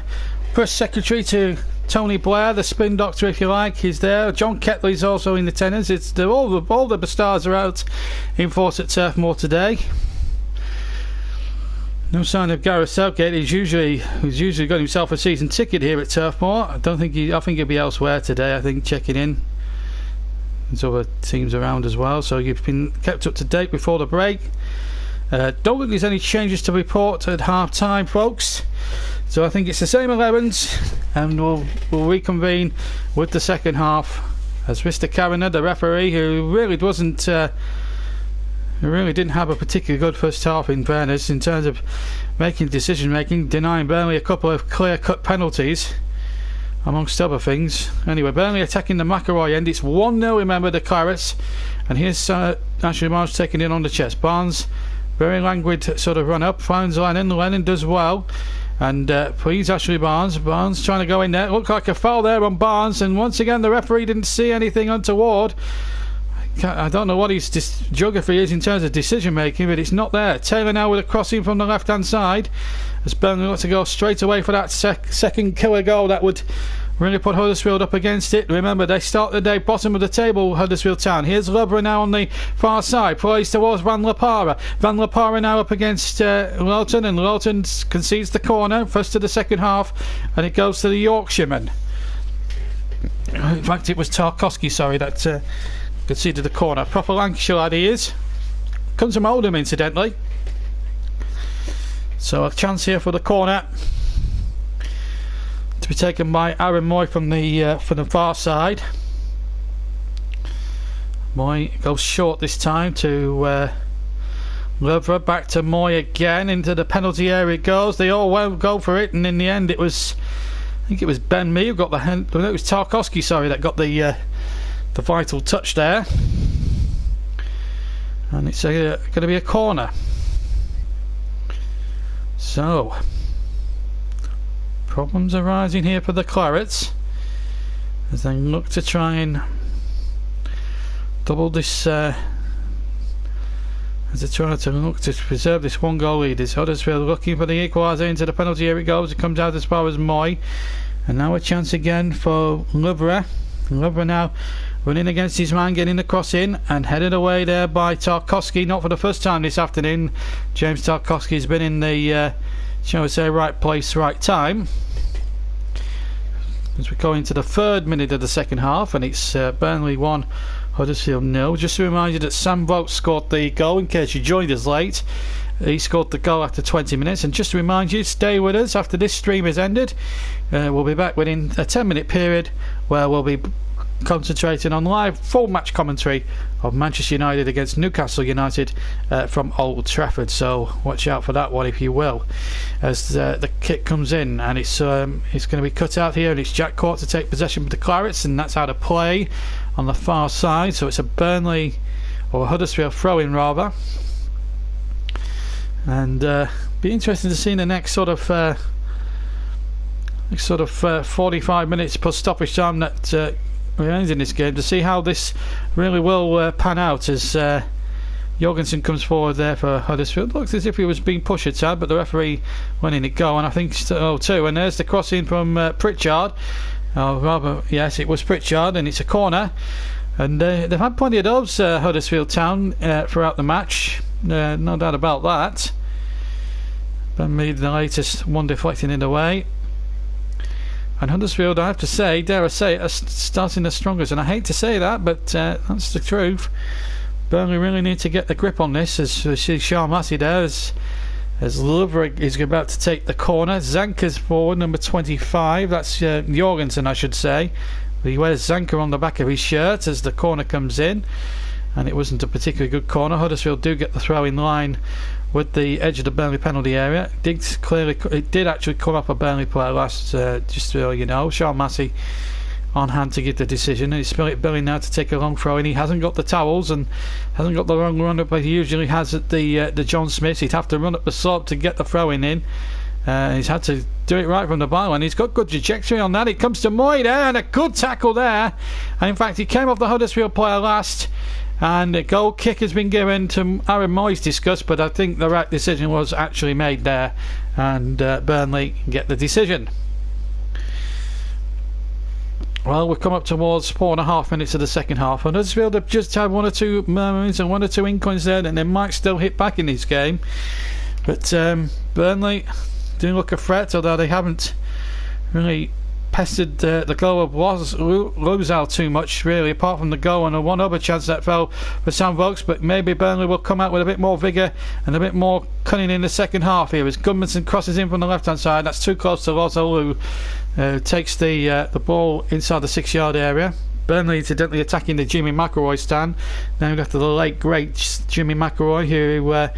press secretary to Tony Blair, the spin doctor if you like, is there. John Ketley's also in the tennis. All the stars are out in force at Turf Moor today. No sign of Gareth Southgate. He's usually got himself a season ticket here at Turf Moor. I think he'll be elsewhere today. I think checking in. There's other teams around as well, so you've been kept up to date before the break. Don't think there's any changes to report at half time, folks. So I think it's the same 11s, and we'll reconvene with the second half as Mr. Kavanagh, the referee, who really didn't have a particularly good first half in fairness in terms of decision making, denying Burnley a couple of clear-cut penalties, amongst other things. Anyway, Burnley attacking the McElroy end. It's 1-0, remember, the Clarets, and here's Ashley Barnes taking it on the chest. Barnes, very languid sort of run up, finds Lennon does well, and please Ashley Barnes trying to go in there. Looked like a foul there on Barnes, and once again the referee didn't see anything untoward. I don't know what his geography is in terms of decision making, but it's not there. Taylor now with a crossing from the left hand side, as Burnley wants to go straight away for that second killer goal that would really put Huddersfield up against it. Remember, they start the day bottom of the table, Huddersfield Town. Here's Lubra now on the far side, plays towards Van La Parra. Van La Parra now up against Lowton, and Lowton concedes the corner first to the second half, and it goes to the Yorkshireman. In fact, it was Tarkowski, that conceded the corner. Proper Lancashire lad he is. Comes from Oldham, incidentally. So a chance here for the corner to be taken by Aaron Moy from the far side. Moy goes short this time to Lovra. Back to Moy again. Into the penalty area it goes. They all won't go for it, and in the end I think it was Ben Mee who got the hand. No, it was Tarkowski, that got the vital touch there. And it's going to be a corner. So problems arising here for the Clarets as they look to try and double this, as they try to look to preserve this 1-goal lead. Is Huddersfield looking for the equaliser into the penalty area it goes. It comes out as far as Moy, and now a chance again for Lovra. Lovra now running against his man, getting the cross in and headed away there by Tarkowski. Not for the first time this afternoon. James Tarkowski has been in the shall we say right place, right time, as we go into the 3rd minute of the second half, and it's Burnley 1, Huddersfield 0. Just to remind you that Sam Vogt scored the goal, in case you joined us late. He scored the goal after 20 minutes, and just to remind you, stay with us after this stream has ended. We'll be back within a 10-minute period where we'll be concentrating on live full match commentary of Manchester United against Newcastle United from Old Trafford, so watch out for that one if you will, as the kick comes in, and it's going to be cut out here, and it's Jack Court to take possession with the Clarets, and that's out of play on the far side, so it's a Burnley or a Huddersfield throw-in rather, and be interesting to see in the next sort of 45 minutes plus stoppage time that remains in this game, to see how this really will pan out, as Jorgensen comes forward there for Huddersfield. Looks as if he was being pushed a tad, but the referee went in it go, and I think so too. And there's the crossing from Pritchard. Rather, yes, it was Pritchard, and it's a corner. And they've had plenty of those, Huddersfield Town, throughout the match. No doubt about that. But made the latest one deflecting it away. And Huddersfield, I have to say, dare I say it, are starting the strongest, and I hate to say that, but that's the truth. Burnley really need to get the grip on this, as we see Sean Massey there as Lovre is about to take the corner. Zanker's forward, number 25, that's Jorgensen I should say. He wears Zanker on the back of his shirt as the corner comes in, and it wasn't a particularly good corner. Huddersfield do get the throw in line with the edge of the Burnley penalty area. It did actually come up a Burnley player last, just so you know. Sean Massey on hand to give the decision, and it's Philip Billy now to take a long throw in. He hasn't got the towels and hasn't got the long run up as he usually has at the John Smiths. He'd have to run up the slope to get the throw in, He's had to do it right from the byline. He's got good trajectory on that. It comes to Moy there, and a good tackle there. And in fact, he came off the Huddersfield player last. And a goal kick has been given to Aaron Moyes, discussed, but I think the right decision was actually made there, and Burnley get the decision. Well, we've come up towards 4.5 minutes of the second half, and Huddersfield have just had one or two murmurings and one or two inklings there, and they might still hit back in this game. But Burnley do look a threat, although they haven't really pestered the goal of Lozal too much, really, apart from the goal and a one other chance that fell for Sam Vokes. But maybe Burnley will come out with a bit more vigour and a bit more cunning in the second half here as Gudmundsson crosses in from the left hand side. That's too close to Lozal, who takes the ball inside the 6-yard area. Burnley incidentally attacking the Jimmy McElroy stand, named after the late great Jimmy McElroy, who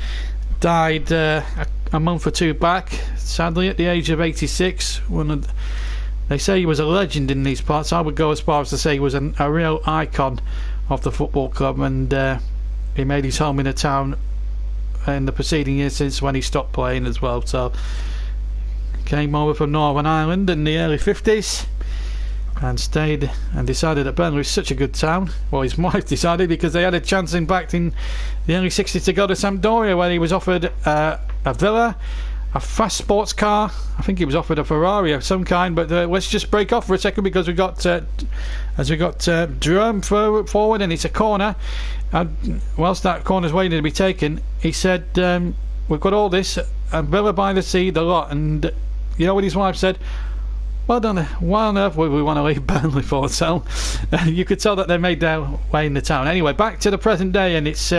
died a month or two back, sadly at the age of 86. They say he was a legend in these parts. I would go as far as to say he was a real icon of the football club, and he made his home in the town in the preceding years since when he stopped playing as well. So came over from Northern Ireland in the early 50s and stayed and decided that Burnley was such a good town. Well, his wife decided, because they had a chance in fact in the early 60s to go to Sampdoria, where he was offered a villa, a fast sports car. I think he was offered a Ferrari of some kind, but let's just break off for a second because we got Jerome forward, and it's a corner. Whilst that corner's waiting to be taken, he said, we've got all this, and Villa by the Sea, the lot. And you know what his wife said? Well done. Why on earth would we want to leave Burnley for? So you could tell that they made their way in the town. Anyway, back to the present day, and it's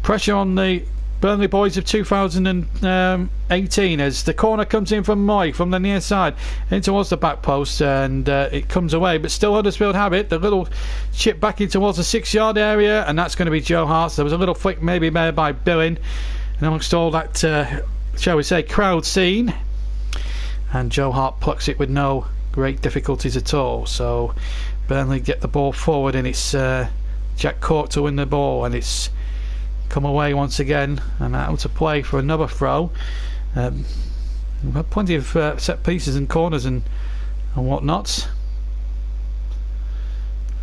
pressure on the Burnley boys of 2018 as the corner comes in from Moy from the near side in towards the back post, and it comes away, but still Huddersfield have it. The little chip back in towards the 6-yard area, and that's going to be Joe Hart. There was a little flick maybe made by Billing, and amongst all that shall we say crowd scene, and Joe Hart plucks it with no great difficulties at all. So Burnley get the ball forward, and it's Jack Cork to win the ball, and it's come away once again and out to play for another throw. We've had plenty of set pieces and corners and whatnot.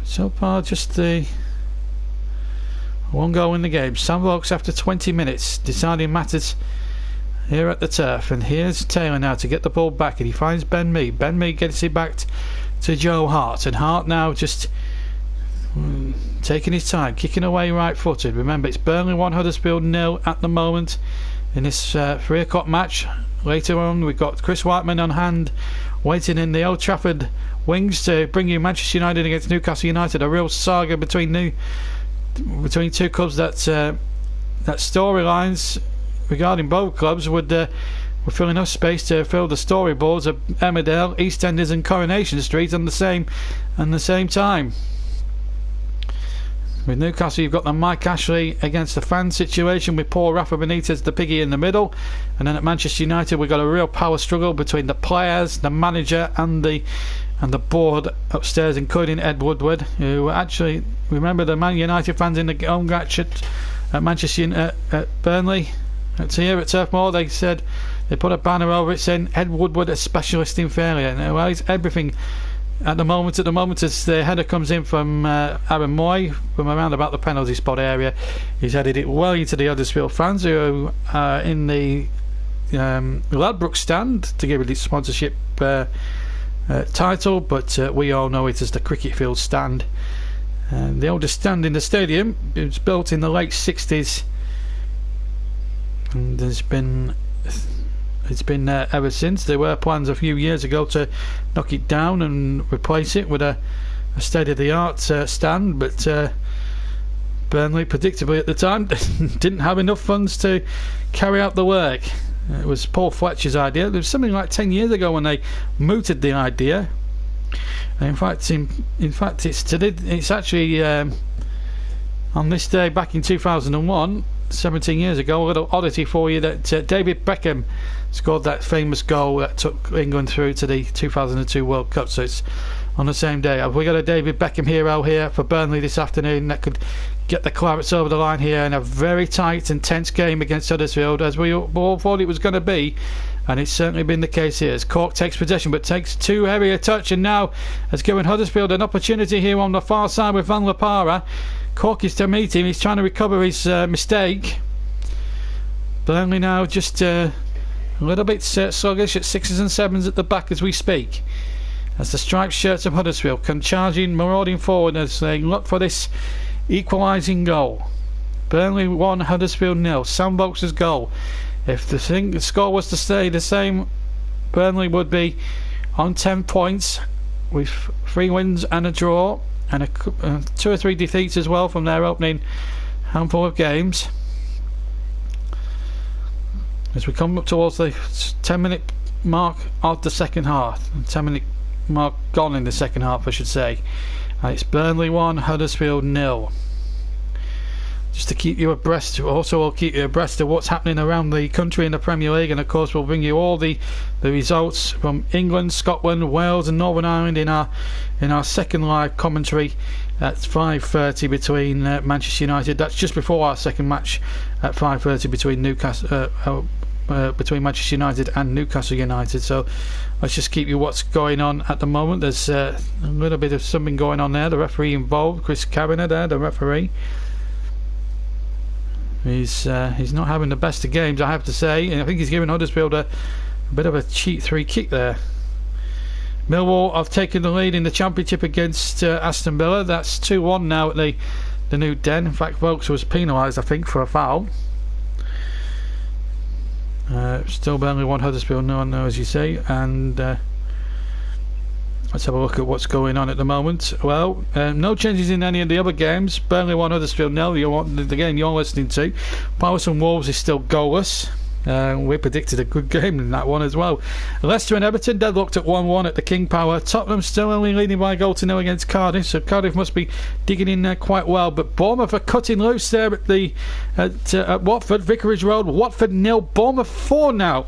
So far just the one goal in the game. Sam Vokes after 20 minutes deciding matters here at the turf, and here's Taylor now to get the ball back, and he finds Ben Mee. Ben Mee gets it back to Joe Hart, and Hart now just taking his time, kicking away right-footed. Remember, it's Burnley 1, Huddersfield 0 at the moment in this 3 o'clock match. Later on, we've got Chris Whiteman on hand, waiting in the Old Trafford wings to bring you Manchester United against Newcastle United. A real saga between two clubs that storylines regarding both clubs would fill enough space to fill the storyboards of Emmerdale, EastEnders, and Coronation Street on the same time. With Newcastle, you've got the Mike Ashley against the fan situation with poor Rafa Benitez, the piggy, in the middle. And then at Manchester United, we've got a real power struggle between the players, the manager, and the board upstairs, including Ed Woodward, who actually, remember the Man United fans in the home match at Manchester at Burnley, here at Turf Moor, they said they put a banner over it saying Ed Woodward, a specialist in failure. And well, he's everything. At the moment, as the header comes in from Aaron Moy from around about the penalty spot area, he's headed it well into the Huddersfield fans, who are in the Ladbroke stand to give it its sponsorship title, but we all know it as the Cricket Field stand. The oldest stand in the stadium. It was built in the late 60s, and it's been there ever since. There were plans a few years ago to knock it down and replace it with a state-of-the-art stand, but Burnley, predictably at the time, didn't have enough funds to carry out the work. It was Paul Fletcher's idea. It was something like 10 years ago when they mooted the idea. And in fact, it's actually on this day back in 2001. 17 years ago, a little oddity for you, that David Beckham scored that famous goal that took England through to the 2002 World Cup. So it's on the same day. Have we got a David Beckham hero here for Burnley this afternoon that could get the Clarets over the line here in a very tight and tense game against Huddersfield, as we all thought it was going to be and it's certainly been the case here as Cork takes possession but takes too heavy a touch, and now has given Huddersfield an opportunity here on the far side with Van La Parra. Cork is to meet him, he's trying to recover his mistake. Burnley now just a little bit sluggish at 6s and 7s at the back as we speak, as the striped shirts of Huddersfield come charging, marauding forward as they look for this equalising goal. Burnley 1, Huddersfield 0. Sam Vokes' goal. If the score was to stay the same, Burnley would be on 10 points with 3 wins and a draw, and 2 or 3 defeats as well from their opening handful of games. As we come up towards the 10-minute mark of the second half, 10-minute mark gone in the second half, I should say, and it's Burnley 1, Huddersfield 0. Just to keep you abreast, also we'll keep you abreast of what's happening around the country in the Premier League, and of course we'll bring you all the results from England, Scotland, Wales and Northern Ireland in our second live commentary at 5:30 between Manchester United. That's just before our second match at 5:30 between between Manchester United and Newcastle United. So let's just keep you what's going on at the moment. There's a little bit of something going on there. The referee involved, Chris Kavanagh there, the referee. He's not having the best of games, I have to say, and I think he's giving Huddersfield a bit of a cheat 3 kick there. Millwall have taken the lead in the Championship against Aston Villa. That's 2-1 now at the new Den. In fact, Vokes was penalised, I think, for a foul. Still Burnley 1, Huddersfield 0, as you say, and let's have a look at what's going on at the moment. Well, no changes in any of the other games. Burnley 1, Huddersfield 0. The game you're listening to. Palace and Wolves is still goalless. We predicted a good game in that one as well. Leicester and Everton deadlocked at 1-1 at the King Power. Tottenham still only leading by a goal to nil against Cardiff, so Cardiff must be digging in there quite well. But Bournemouth are cutting loose there at Watford, Vicarage Road. Watford 0, Bournemouth 4 now.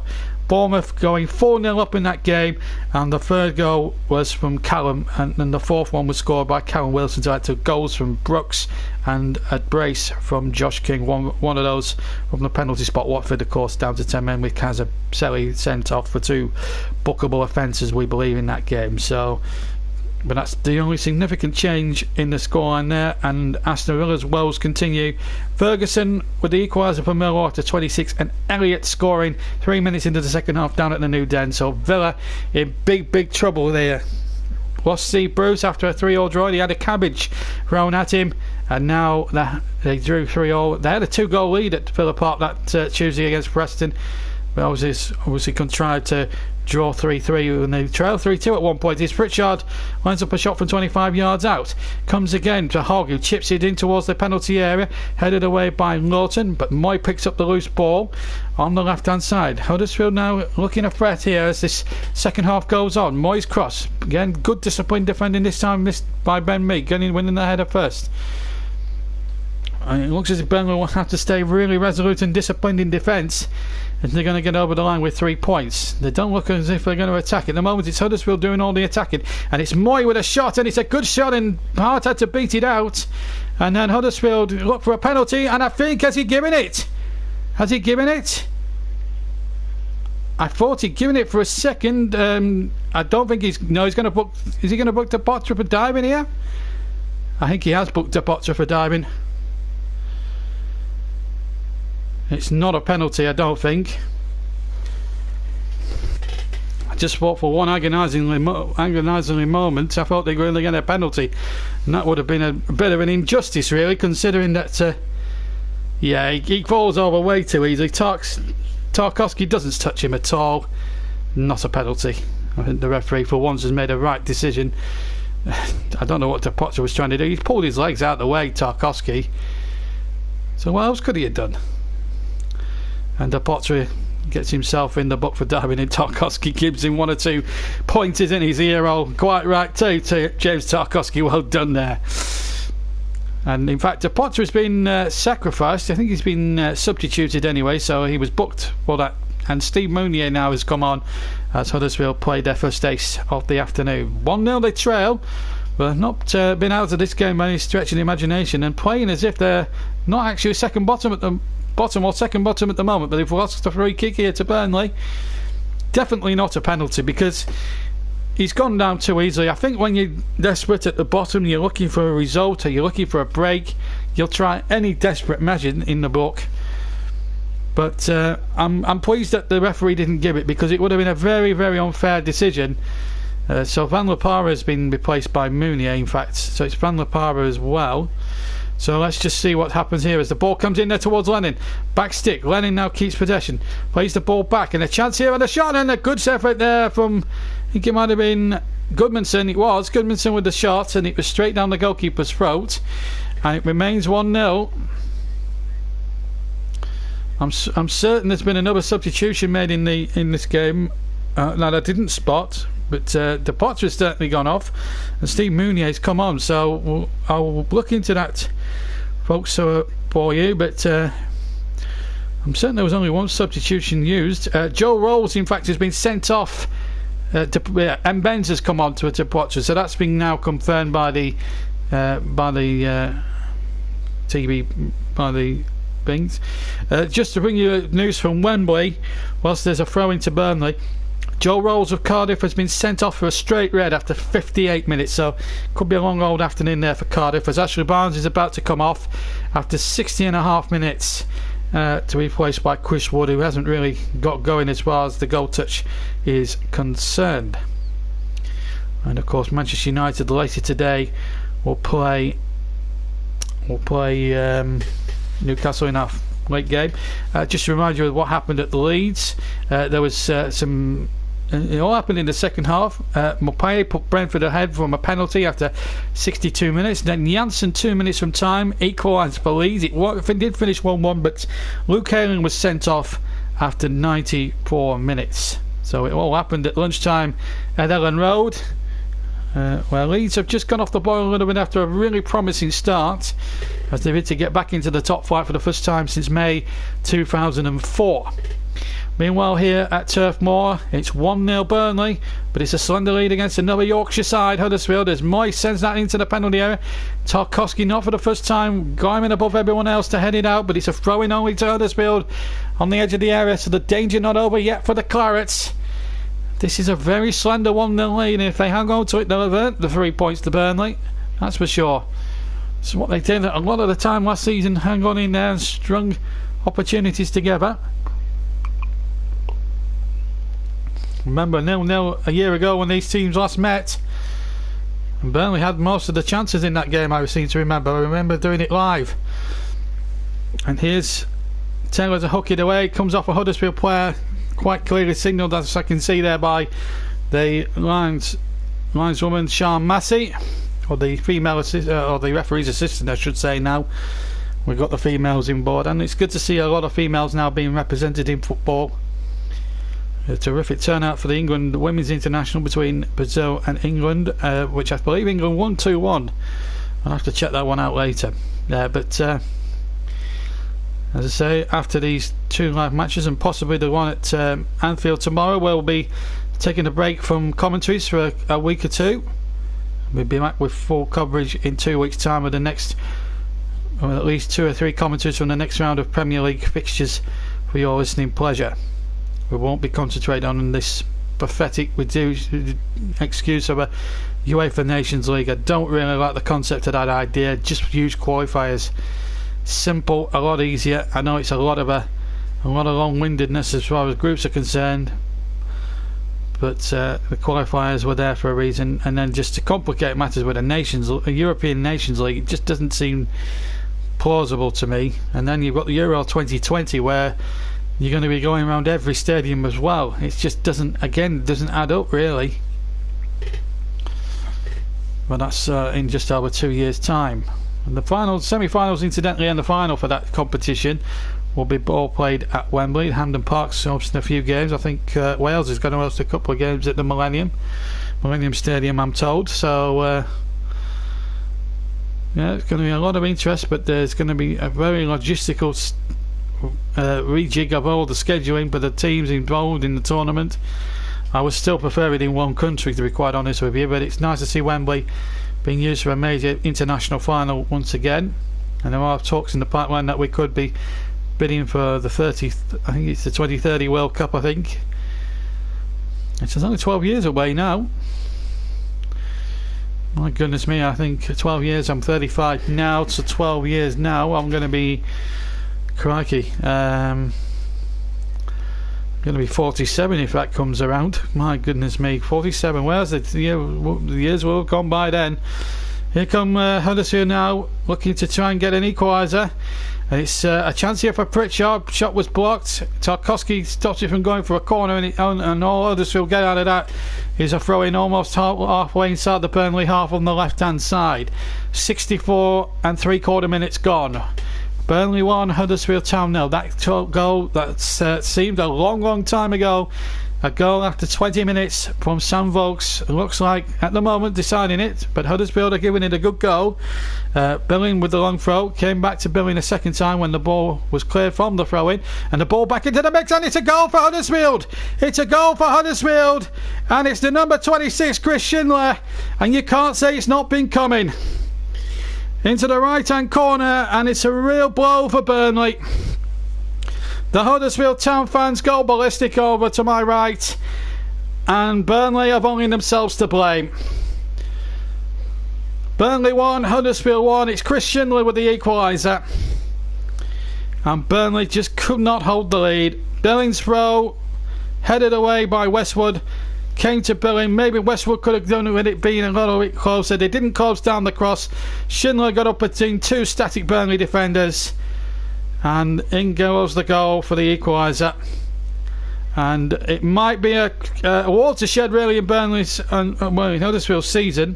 Bournemouth going 4-0 up in that game, and the third goal was from Callum, and then the fourth one was scored by Callum Wilson. So I took goals from Brooks and a brace from Josh King. One of those from the penalty spot. Watford, of course, down to 10 men with Cazaselli sent off for 2 bookable offences, we believe, in that game. So, but that's the only significant change in the scoreline there, and Aston Villa's woes continue. Ferguson with the equaliser for Millwall after 26, and Elliott scoring 3 minutes into the second half down at the new Den. So Villa in big trouble there. Lost Steve Bruce after a 3-3 draw. He had a cabbage thrown at him, and now they drew 3-3. They had a 2-goal lead at Villa Park that Tuesday against Preston, but obviously contrived to draw 3-3 and they trail 3-2 at one point. As Pritchard lines up a shot from 25 yards out, comes again to Hogg, who chips it in towards the penalty area, headed away by Lawton, but Moy picks up the loose ball on the left hand side. Huddersfield now looking a threat here as this second half goes on. Moy's cross, again good disciplined defending this time, missed by Ben Meek, winning the header first. And it looks as if Burnley will have to stay really resolute and disciplined in defence if they're going to get over the line with 3 points. They don't look as if they're going to attack. At the moment it's Huddersfield doing all the attacking, and it's Moy with a shot, and it's a good shot, and Hart had to beat it out, and then Huddersfield look for a penalty, and I think has he given it? I thought he'd given it for a second. I don't think he's going to book. Is he going to book the Potter for diving here? I think he has booked the Potter for diving. It's not a penalty, I don't think. I just thought for one agonisingly moment, I thought they were going to get a penalty, and that would have been a bit of an injustice, really, considering that he falls over way too easily. Tarkowski doesn't touch him at all. Not a penalty. I think the referee for once has made a right decision. I don't know what the Potter was trying to do. He's pulled his legs out of the way, Tarkowski. So what else could he have done? And the Potter gets himself in the book for diving, and Tarkowski gives him 1 or 2 pointers in his ear hole. Quite right too, to James Tarkowski. Well done there. And in fact, the Potter has been sacrificed. I think he's been substituted anyway, so he was booked for that. And Steve Mounier now has come on as Huddersfield played their first ace of the afternoon. 1-0 they trail, but not been out of this game by any stretch of the imagination, and playing as if they're not actually second bottom at the moment, but they've lost the free kick here to Burnley. definitely not a penalty, because he's gone down too easily. I think when you're desperate at the bottom, you're looking for a result or you're looking for a break, you'll try any desperate measure in the book. But I'm pleased that the referee didn't give it, because it would have been a very, very unfair decision. So Van La Parra has been replaced by Mounier, in fact. So it's Van La Parra as well. So let's just see what happens here as the ball comes in there towards Lennon. Back stick. Lennon now keeps possession. Plays the ball back. And a chance here and a shot. And a good effort there from, I think it might have been Goodmanson. It was Goodmanson with the shot. And it was straight down the goalkeeper's throat. And it remains 1-0. I'm certain there's been another substitution made in this game that I didn't spot. But the Potter has certainly gone off, and Steve Mounier's come on. So I'll look into that, folks, for you. But I'm certain there was only one substitution used. Joe Rolls, in fact, has been sent off. And Benz has come on to Potter, so that's been now confirmed by the TV, by the things. Just to bring you news from Wembley, whilst there's a throw into Burnley. Joe Rolls of Cardiff has been sent off for a straight red after 58 minutes, so could be a long old afternoon there for Cardiff, as Ashley Barnes is about to come off after 60.5 minutes to be replaced by Chris Wood, who hasn't really got going as far as the goal touch is concerned. And of course Manchester United later today will play Newcastle in our late game. Just to remind you of what happened at the Leeds, there was some. It all happened in the second half. Maupay put Brentford ahead from a penalty after 62 minutes. Then Janssen, 2 minutes from time, equalised for Leeds. It did finish 1-1, but Luke Ayling was sent off after 94 minutes. So it all happened at lunchtime at Ellen Road, where Leeds have just gone off the boil a little bit after a really promising start, as they need to get back into the top flight for the first time since May 2004. Meanwhile, here at Turf Moor, it's 1-0 Burnley, but it's a slender lead against another Yorkshire side, Huddersfield, as Moyes sends that into the penalty area. Tarkowski, not for the first time, climbing above everyone else to head it out, but it's a throw-in only to Huddersfield on the edge of the area, so the danger not over yet for the Clarets. This is a very slender 1-0 lead, and if they hang on to it, they'll avert the 3 points to Burnley, that's for sure. It's what they did a lot of the time last season, hang on in there and strung opportunities together. Remember 0-0 a year ago when these teams last met, and Burnley had most of the chances in that game. I seem to remember. I remember doing it live. And here's Taylor to hook it away. Comes off a Huddersfield player, quite clearly signalled, as I can see there, by the lineswoman Sian Massey, or the female or the referee's assistant, I should say. Now we've got the females in board, and it's good to see a lot of females now being represented in football. A terrific turnout for the England Women's International between Brazil and England, which I believe England won 2-1. I'll have to check that one out later. But as I say, after these two live matches and possibly the one at Anfield tomorrow, we'll be taking a break from commentaries for a week or two. We'll be back with full coverage in 2 weeks' time with the next, or at least 2 or 3 commentaries from the next round of Premier League fixtures for your listening pleasure. We won't be concentrating on this pathetic, excuse of a UEFA Nations League. I don't really like the concept of that idea. Just use qualifiers. Simple, a lot easier. I know it's a lot of long-windedness as far as groups are concerned, but the qualifiers were there for a reason. And then just to complicate matters with a European Nations League, it just doesn't seem plausible to me. And then you've got the Euro 2020, where you're going to be going around every stadium as well. It just doesn't add up really. But that's in just over 2 years' time. And the semi-finals, incidentally, and the final for that competition will be all played at Wembley. Hampden Park's hosting a few games. I think Wales is going to host a couple of games at the Millennium Stadium, I'm told. So yeah, it's going to be a lot of interest, but there's going to be a very logistical rejig of all the scheduling for the teams involved in the tournament. I would still prefer it in one country, to be quite honest with you, but it's nice to see Wembley being used for a major international final once again. And there are talks in the pipeline that we could be bidding for the 2030 World Cup, I think. It's only 12 years away now. My goodness me, I think 12 years, I'm 35 now, so 12 years now I'm going to be, crikey, going to be 47 if that comes around. My goodness me, 47, where's it? The years will have gone by then. Here come Huddersfield now, looking to try and get an equaliser. It's a chance here for Pritchard. Shot was blocked. Tarkowski stops it from going for a corner, and all Huddersfield get out of that is a throw in almost halfway inside the Burnley half on the left hand side. 64 3/4 minutes gone. Burnley 1, Huddersfield Town 0. That goal that seemed a long time ago. A goal after 20 minutes from Sam Vokes. It looks like at the moment deciding it, but Huddersfield are giving it a good go. Billing with the long throw, came back to Billing a second time when the ball was cleared from the throw-in, and the ball back into the mix, and it's a goal for Huddersfield. It's a goal for Huddersfield, and it's the number 26, Chris Schindler, and you can't say it's not been coming. Into the right-hand corner, and it's a real blow for Burnley. The Huddersfield Town fans go ballistic over to my right, and Burnley have only themselves to blame. Burnley 1, Huddersfield 1. It's Chris Schindler with the equaliser, and Burnley just could not hold the lead. Billing's throw, headed away by Westwood, came to Billing. Maybe Westwood could have done it with it being a little bit closer. They didn't close down the cross. Schindler got up between two static Burnley defenders, and in goes the goal for the equaliser. And it might be a watershed really in Burnley's in Huddersfield's season.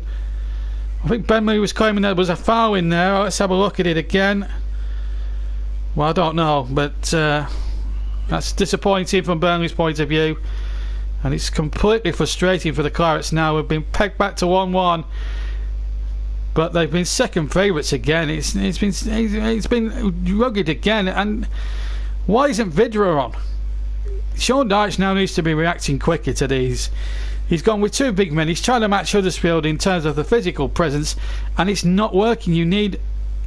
I think Burnley was claiming there was a foul in there. Let's have a look at it again. Well, I don't know, but that's disappointing from Burnley's point of view, and it's completely frustrating for the Clarets now. We've been pegged back to 1-1. But they've been second favourites again. It's been rugged again. And why isn't Vidra on? Sean Dyche now needs to be reacting quicker to these. He's gone with two big men. He's trying to match Huddersfield in terms of the physical presence, and it's not working.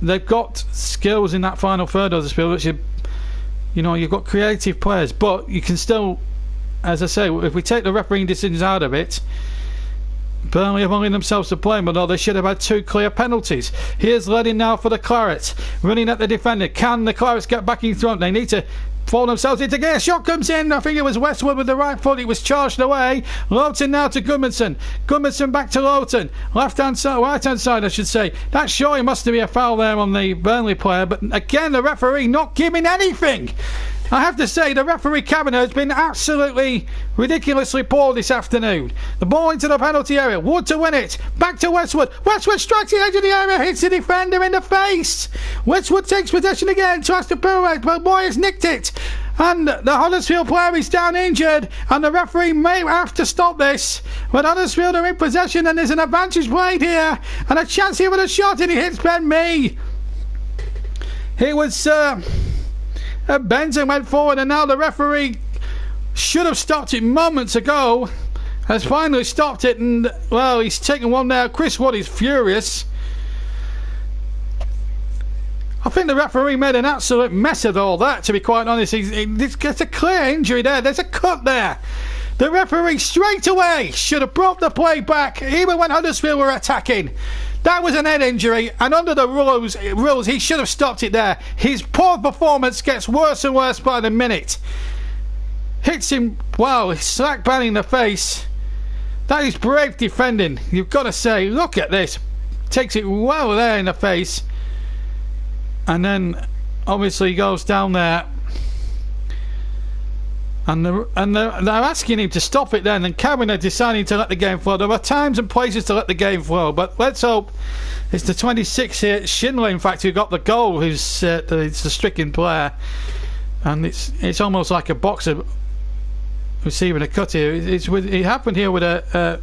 They've got skills in that final third, Huddersfield, which you've got creative players, but you can still, as I say, if we take the refereeing decisions out of it, Burnley have only themselves to blame, although they should have had two clear penalties. Here's Ledin now for the Clarets, running at the defender. Can the Clarets get back in front? They need to fall themselves into gear. Shot comes in. I think it was Westwood with the right foot. It was charged away. Lowton now to Gudmundsson. Gudmundsson back to Lowton. Left-hand side, right-hand side, I should say. That surely must be a foul there on the Burnley player, but again, the referee not giving anything. I have to say, the referee cabinet has been absolutely ridiculously poor this afternoon. The ball into the penalty area. Wood to win it. Back to Westwood. Westwood strikes the edge of the area. Hits the defender in the face. Westwood takes possession again. Tries to pull it, but boy has nicked it. And the Huddersfield player is down injured, and the referee may have to stop this. But Huddersfield are in possession, and there's an advantage played here. And a chance here with a shot, and he hits Ben Mee. It was... Benson went forward, and now the referee should have stopped it moments ago. Has finally stopped it, and well, he's taken one now. Chris Wood is furious. I think the referee made an absolute mess of all that, to be quite honest. There's a clear injury there. There's a cut there. The referee straight away should have brought the play back, even when Huddersfield were attacking. That was an head injury, and under the rules, he should have stopped it there. His poor performance gets worse and worse by the minute. Hits him, wow, slack bang in the face. That is brave defending, you've got to say. Look at this. Takes it well there in the face. And then, obviously, goes down there. And they're asking him to stop it then, and Cabinet deciding to let the game flow. There are times and places to let the game flow, but let's hope it's the 26 here, Schindler, in fact, who got the goal, it's the stricken player. And it's almost like a boxer receiving a cut here. It happened here with an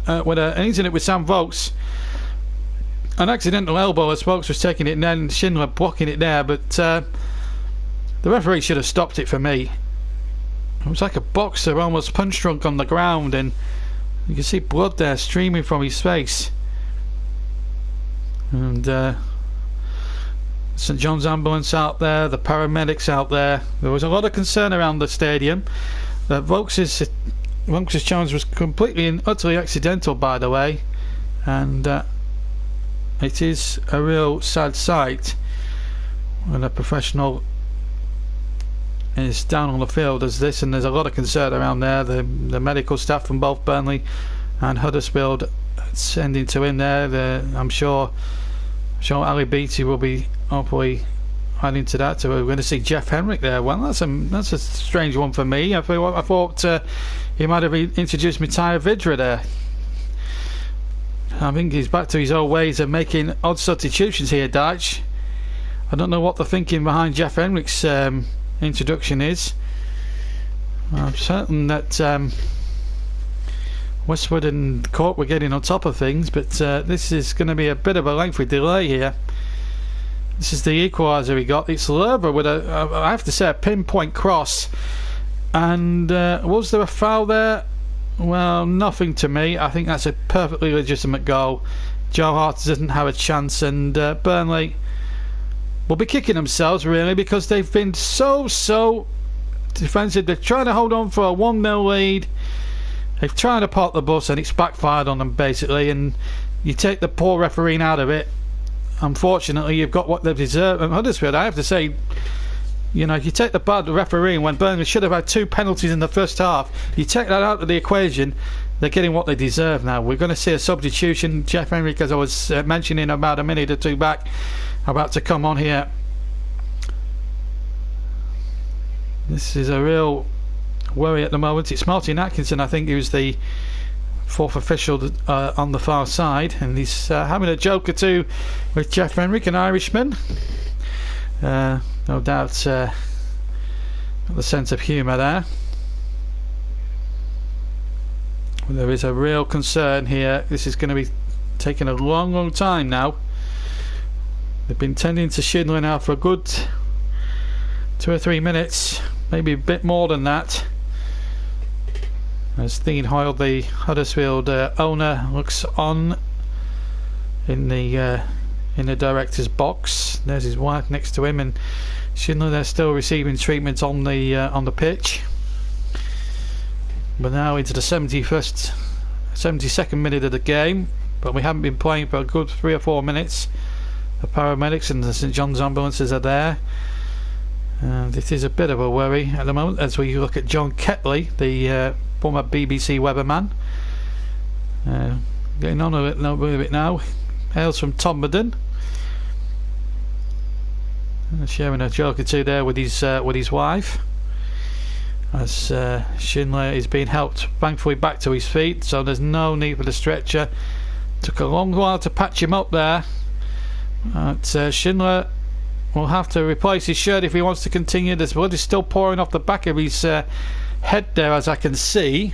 incident with Sam Vokes. An accidental elbow as Vokes was taking it, and then Schindler blocking it there, but the referee should have stopped it for me. It was like a boxer almost punch drunk on the ground, and you can see blood there streaming from his face. And St John's ambulance out there, the paramedics out there. There was a lot of concern around the stadium. Vokes' Lancashire's challenge was completely and utterly accidental, by the way, and it is a real sad sight when a professional is down on the field as this, and there's a lot of concern around there. The medical staff from both Burnley and Huddersfield sending to in there. I'm sure Ali Beattie will be hopefully adding to that. So we're going to see Jeff Henrik there. Well, that's a strange one for me. I thought he might have introduced Matija Vidra there. I think he's back to his old ways of making odd substitutions here, Dyche. I don't know what the thinking behind Jeff Henrik's introduction is. I'm certain that Westwood and Cork were getting on top of things, but this is going to be a bit of a lengthy delay here. This is the equaliser we got. It's Lerber with I have to say, a pinpoint cross. And was there a foul there? Well, nothing to me. I think that's a perfectly legitimate goal. Joe Hart doesn't have a chance, and Burnley will be kicking themselves really, because they've been so defensive. They're trying to hold on for a 1-0 lead. They've tried to park the bus and it's backfired on them basically, and you take the poor refereeing out of it. Unfortunately, you've got what they've deserved. And Huddersfield, I have to say, you know, if you take the bad refereeing when Burnley should have had 2 penalties in the first half, you take that out of the equation, they're getting what they deserve now. We're going to see a substitution. Jeff Henrik, as I was mentioning about a minute or two back, about to come on here. This is a real worry at the moment. It's Martin Atkinson, I think, who's the 4th official on the far side, and he's having a joke or two with Jeff Henrik, an Irishman. No doubt got the sense of humour there. There is a real concern here. This is going to be taking a long time now. They've been tending to Schindler now for a good 2 or 3 minutes, maybe a bit more than that, as Dean Hoyle, the Huddersfield owner, looks on in the director's box. There's his wife next to him, and Schindler, they're still receiving treatment on the pitch. We're now into the 72nd minute of the game, but we haven't been playing for a good 3 or 4 minutes. The paramedics and the St John's ambulances are there, and it is a bit of a worry at the moment as we look at John Ketley, the former BBC weatherman, getting on a little bit now. Hails from Tomberden, sharing a joke or two there with his wife, as Schindler is being helped thankfully back to his feet, so there's no need for the stretcher. Took a long while to patch him up there, but Schindler will have to replace his shirt if he wants to continue. This blood is still pouring off the back of his head there, as I can see.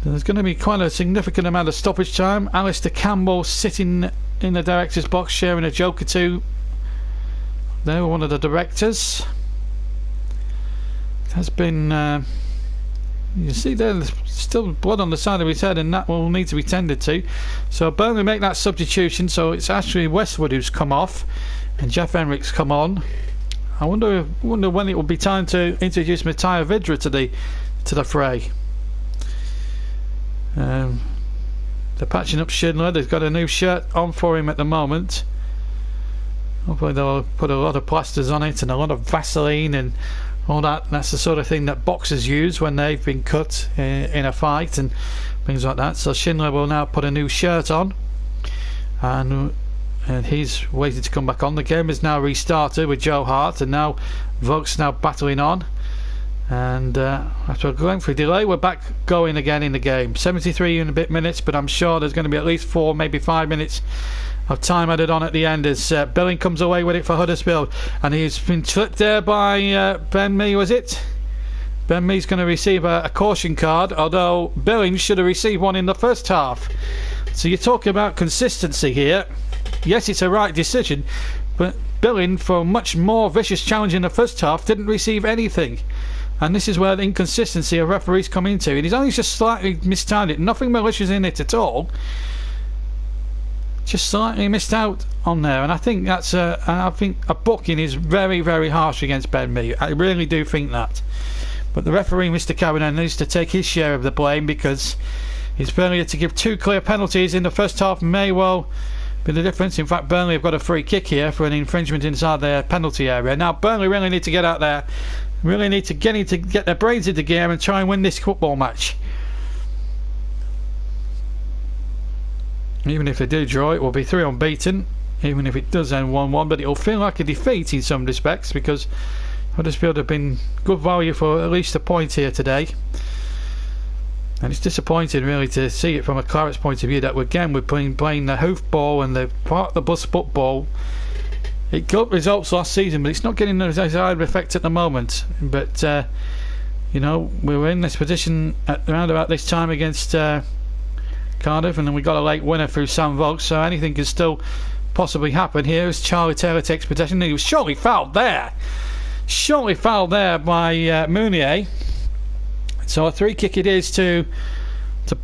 There's going to be quite a significant amount of stoppage time. Alistair Campbell sitting in the director's box, sharing a joke or two. They're one of the directors. Has been you see there's still blood on the side of his head, and that will need to be tended to. So Burnley make that substitution, so it's actually Westwood who's come off and Jeff Henrik's come on. I wonder when it will be time to introduce Matija Vidra to the fray. They're patching up Schindler. They've got a new shirt on for him at the moment. Hopefully they'll put a lot of plasters on it and a lot of Vaseline and all that. That's the sort of thing that boxers use when they've been cut in a fight and things like that. So Schindler will now put a new shirt on, and he's waiting to come back on. The game is now restarted with Joe Hart, and now Vogt's now battling on, and after a lengthy delay we're back going again in the game. 73 and a bit minutes, but I'm sure there's going to be at least 4, maybe 5 minutes of time added on at the end as Billing comes away with it for Huddersfield, and he's been tripped there by Ben Mee, was it? Ben Mee's going to receive a caution card, although Billing should have received one in the first half. So you're talking about consistency here. Yes, it's a right decision, but Billing, for a much more vicious challenge in the first half, didn't receive anything. And this is where the inconsistency of referees come into. And he's only just slightly mistimed it, nothing malicious in it at all. Just slightly missed out on there, and I think that's I think a booking is very, very harsh against Ben Mee. I really do think that. But the referee, Mr. Kavanagh, needs to take his share of the blame, because his Burnley to give 2 clear penalties in the first half may well be the difference. In fact, Burnley have got a free kick here for an infringement inside their penalty area. Now Burnley really need to get out there, really need to get their brains into gear and try and win this football match. Even if they do draw, it will be 3 unbeaten, even if it does end 1-1, but it'll feel like a defeat in some respects, because Huddersfield have been good value for at least a point here today. And it's disappointing really to see it from a Clarets point of view that we're playing the hoofball and the part of the bus football. It got results last season, but it's not getting the desired effect at the moment. But you know, we were in this position at around about this time against Cardiff, and then we got a late winner through Sam Vokes, so anything can still possibly happen. Here as Charlie Taylor takes possession. He was surely fouled there by Mounier. So a 3 kick it is to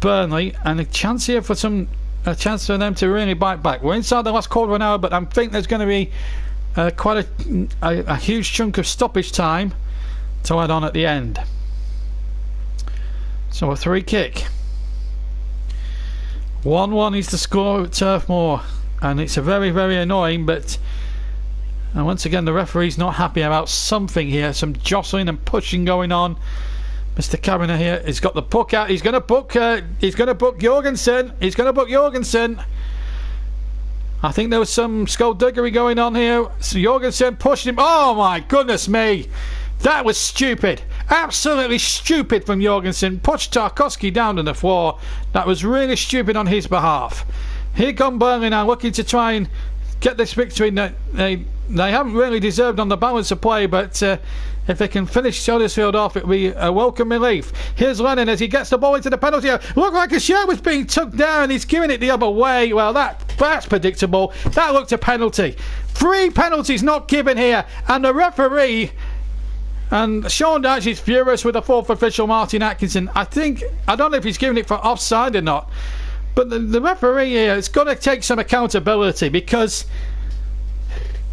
Burnley, and a chance here for them to really bite back. We're inside the last quarter of an hour, but I think there's going to be quite a huge chunk of stoppage time to add on at the end. So a 3 kick. 1-1 is the score at Turf Moor, and it's a very, very annoying, but and once again the referee's not happy about something here. Some jostling and pushing going on. Mr. Kavanagh here has got the book out. He's going to book Jorgensen. He's going to book Jorgensen. I think there was some skullduggery going on here. So Jorgensen pushed him. Oh my goodness me, that was stupid. Absolutely stupid from Jorgensen. Pushed Tarkowski down to the floor. That was really stupid on his behalf. Here come Burnley now, looking to try and get this victory that they haven't really deserved on the balance of play, but if they can finish Huddersfield off, it'll be a welcome relief. Here's Lennon as he gets the ball into the penalty area. Looked like a shirt was being tucked down. He's giving it the other way. Well, that's predictable. That looked a penalty. 3 penalties not given here, and the referee, and Sean Dyche is furious with the 4th official, Martin Atkinson. I don't know if he's giving it for offside or not, but the referee here has got to take some accountability, because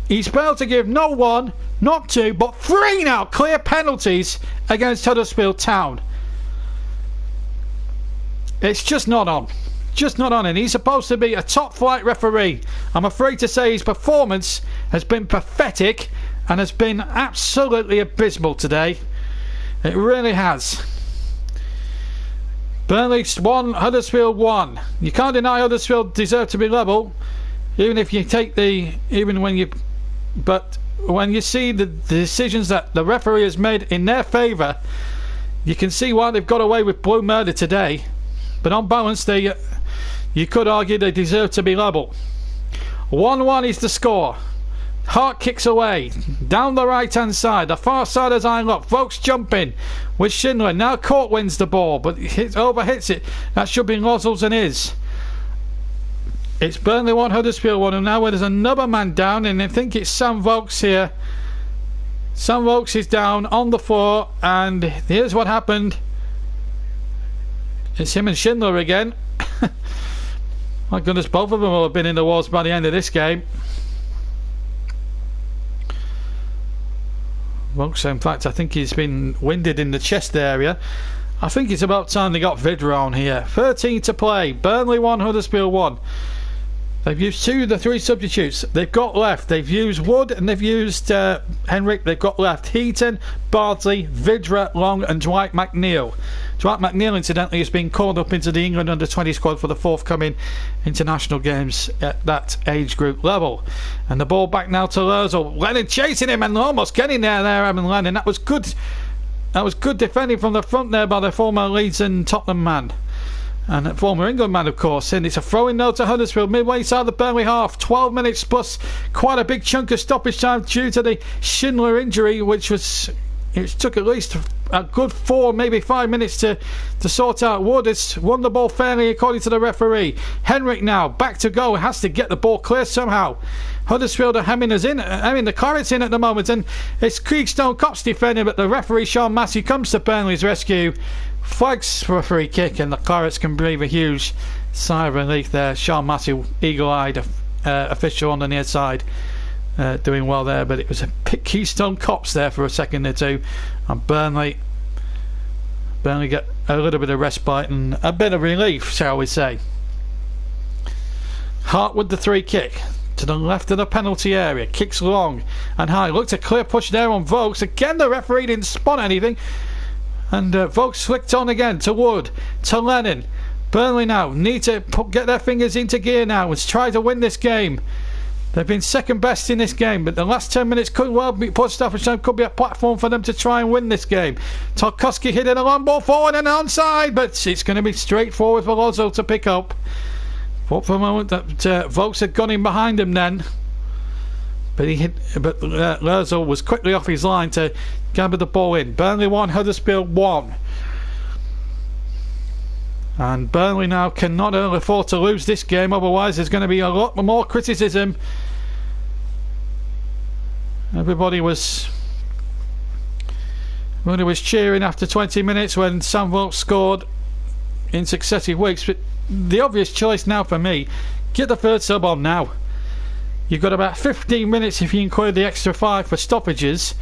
he's failed to give not 1, not 2, but 3 now clear penalties against Huddersfield Town. It's just not on. Just not on, and he's supposed to be a top flight referee. I'm afraid to say his performance has been pathetic and has been absolutely abysmal today. It really has. Burnley 1, Huddersfield 1. You can't deny Huddersfield deserve to be level, even if you take but when you see the decisions that the referee has made in their favour, you can see why they've got away with blue murder today. But on balance, you could argue they deserve to be level. 1-1 is the score. Hart kicks away down the right hand side, the far side as I look. Folks jumping with Schindler. Now Court wins the ball, but overhits it. That should be Lozel's and his. It's Burnley 1, Huddersfield 1, and now there's another man down, and I think it's Sam Vokes here. Sam Vokes is down on the floor, and here's what happened. It's him and Schindler again. My goodness, both of them will have been in the walls by the end of this game. Vokes, in fact, I think he's been winded in the chest area. I think it's about time they got Vidra on here. 13 to play. Burnley 1, Huddersfield 1. They've used 2 of the 3 substitutes they've got left. They've used Wood and they've used Henrik. They've got left Heaton, Bardsley, Vidra, Long and Dwight McNeil. Dwight McNeil, incidentally, has been called up into the England under-20 squad for the forthcoming international games at that age group level. And the ball back now to Lozel. Lennon chasing him and almost getting there, Evan Lennon. That was good. That was good defending from the front there by the former Leeds and Tottenham man. And a former England man, of course. And it's a throw-in now to Huddersfield, midway inside the Burnley half. 12 minutes plus quite a big chunk of stoppage time due to the Schindler injury, which was... It took at least a good 4, maybe 5 minutes to sort out. Wood has won the ball fairly according to the referee. Henrik now back to go, has to get the ball clear somehow. Huddersfield are hemming the Clarets in at the moment, and it's Keystone Cops defending, but the referee Sean Massey comes to Burnley's rescue, flags for a free kick, and the Clarets can breathe a huge sigh of relief there. Sean Massey, eagle-eyed official on the near side. Doing well there, but it was a Keystone Cops there for a second or two, and Burnley Burnley get a little bit of respite and a bit of relief, shall we say. Hart with the free kick to the left of the penalty area, kicks long and high, looked a clear push there on Vokes. Again the referee didn't spot anything, and Vokes flicked on again to Wood, to Lennon. Burnley now need to get their fingers into gear now and try to win this game. They've been second best in this game, but the last 10 minutes could well be put stoppage time, could be a platform for them to try and win this game. Tarkowski hit it a long ball forward and onside, but it's going to be straightforward for Lozzo to pick up. Thought for a moment that Vokes had gone in behind him then, but Lozzo was quickly off his line to gather the ball in. Burnley 1, Huddersfield 1. And Burnley now cannot afford to lose this game, otherwise there's going to be a lot more criticism. Everybody was cheering after 20 minutes when Sam Vokes scored in successive weeks, but the obvious choice now for me, get the third sub on now. You've got about 15 minutes if you include the extra 5 for stoppages,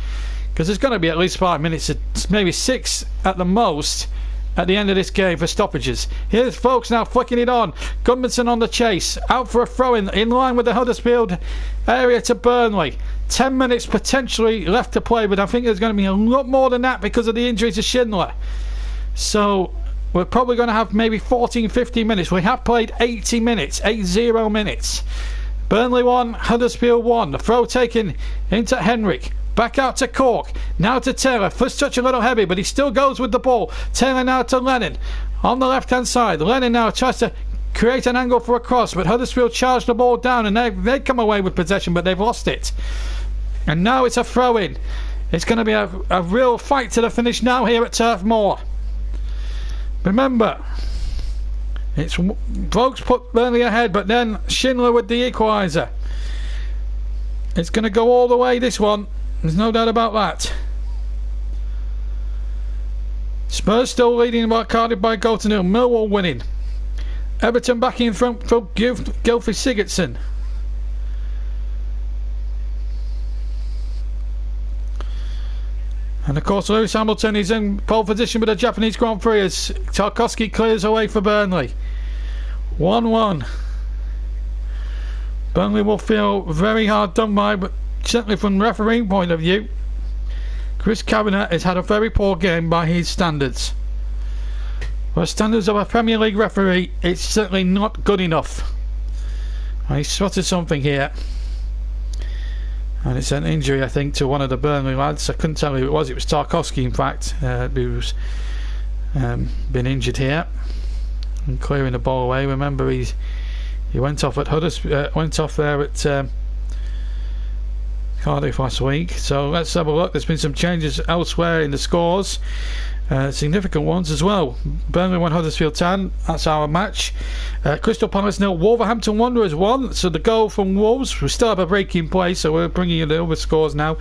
because there's going to be at least 5 minutes, maybe 6 at the most, at the end of this game for stoppages. Here's Vokes now flicking it on. Gudmundsson on the chase, out for a throw in line with the Huddersfield area to Burnley. 10 minutes potentially left to play, but I think there's going to be a lot more than that because of the injury to Schindler. So we're probably going to have maybe 14-15 minutes. We have played 80 minutes, 80 minutes. Burnley 1, Huddersfield 1. The throw taken into Henrik. Back out to Cork. Now to Taylor. First touch a little heavy, but he still goes with the ball. Taylor now to Lennon. On the left-hand side. Lennon now tries to create an angle for a cross, but Huddersfield charged the ball down and they come away with possession, but they've lost it. And now it's a throw-in. It's going to be a real fight to the finish now here at Turf Moor. Remember, it's Vokes put Burnley ahead, but then Schindler with the equaliser. It's going to go all the way, this one. There's no doubt about that. Spurs still leading by Cardiff by a goal to nil. Millwall winning. Everton back in front for Gylfi Sigurdsson. And of course Lewis Hamilton is in pole position with the Japanese Grand Prix as Tarkowski clears away for Burnley. 1-1. Burnley will feel very hard done by, but certainly from the refereeing point of view, Chris Kavanagh has had a very poor game by his standards. For standards of a Premier League referee, it's certainly not good enough. I spotted something here, and it's an injury, I think, to one of the Burnley lads. I couldn't tell who it was. It was Tarkowski, in fact, who's been injured here and clearing the ball away. Remember, he went off at went off there at Cardiff last week. So let's have a look. There's been some changes elsewhere in the scores, significant ones as well. Burnley 1, Huddersfield 10. That's our match. Crystal Palace 0, Wolverhampton Wanderers 1. So the goal from Wolves. We still have a break in play, so we're bringing you the other scores now.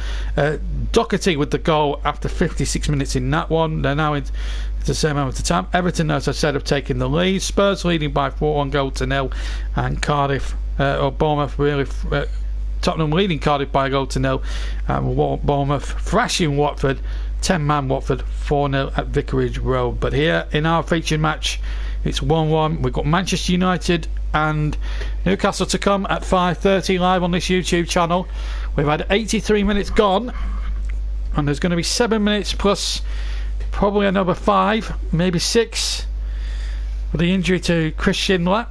Doherty with the goal after 56 minutes in that one. They're now in the same amount of time. Everton, as I said, have taken the lead. Spurs leading by 4-0, and Cardiff or Bournemouth really. Tottenham leading Cardiff by a goal to nil, and Bournemouth thrashing Watford, 10-man Watford, 4-0 at Vicarage Road. But here in our featured match, it's 1-1. We've got Manchester United and Newcastle to come at 5:30 live on this YouTube channel. We've had 83 minutes gone, and there's going to be 7 minutes plus probably another 5, maybe 6 for the injury to Chris Schindler,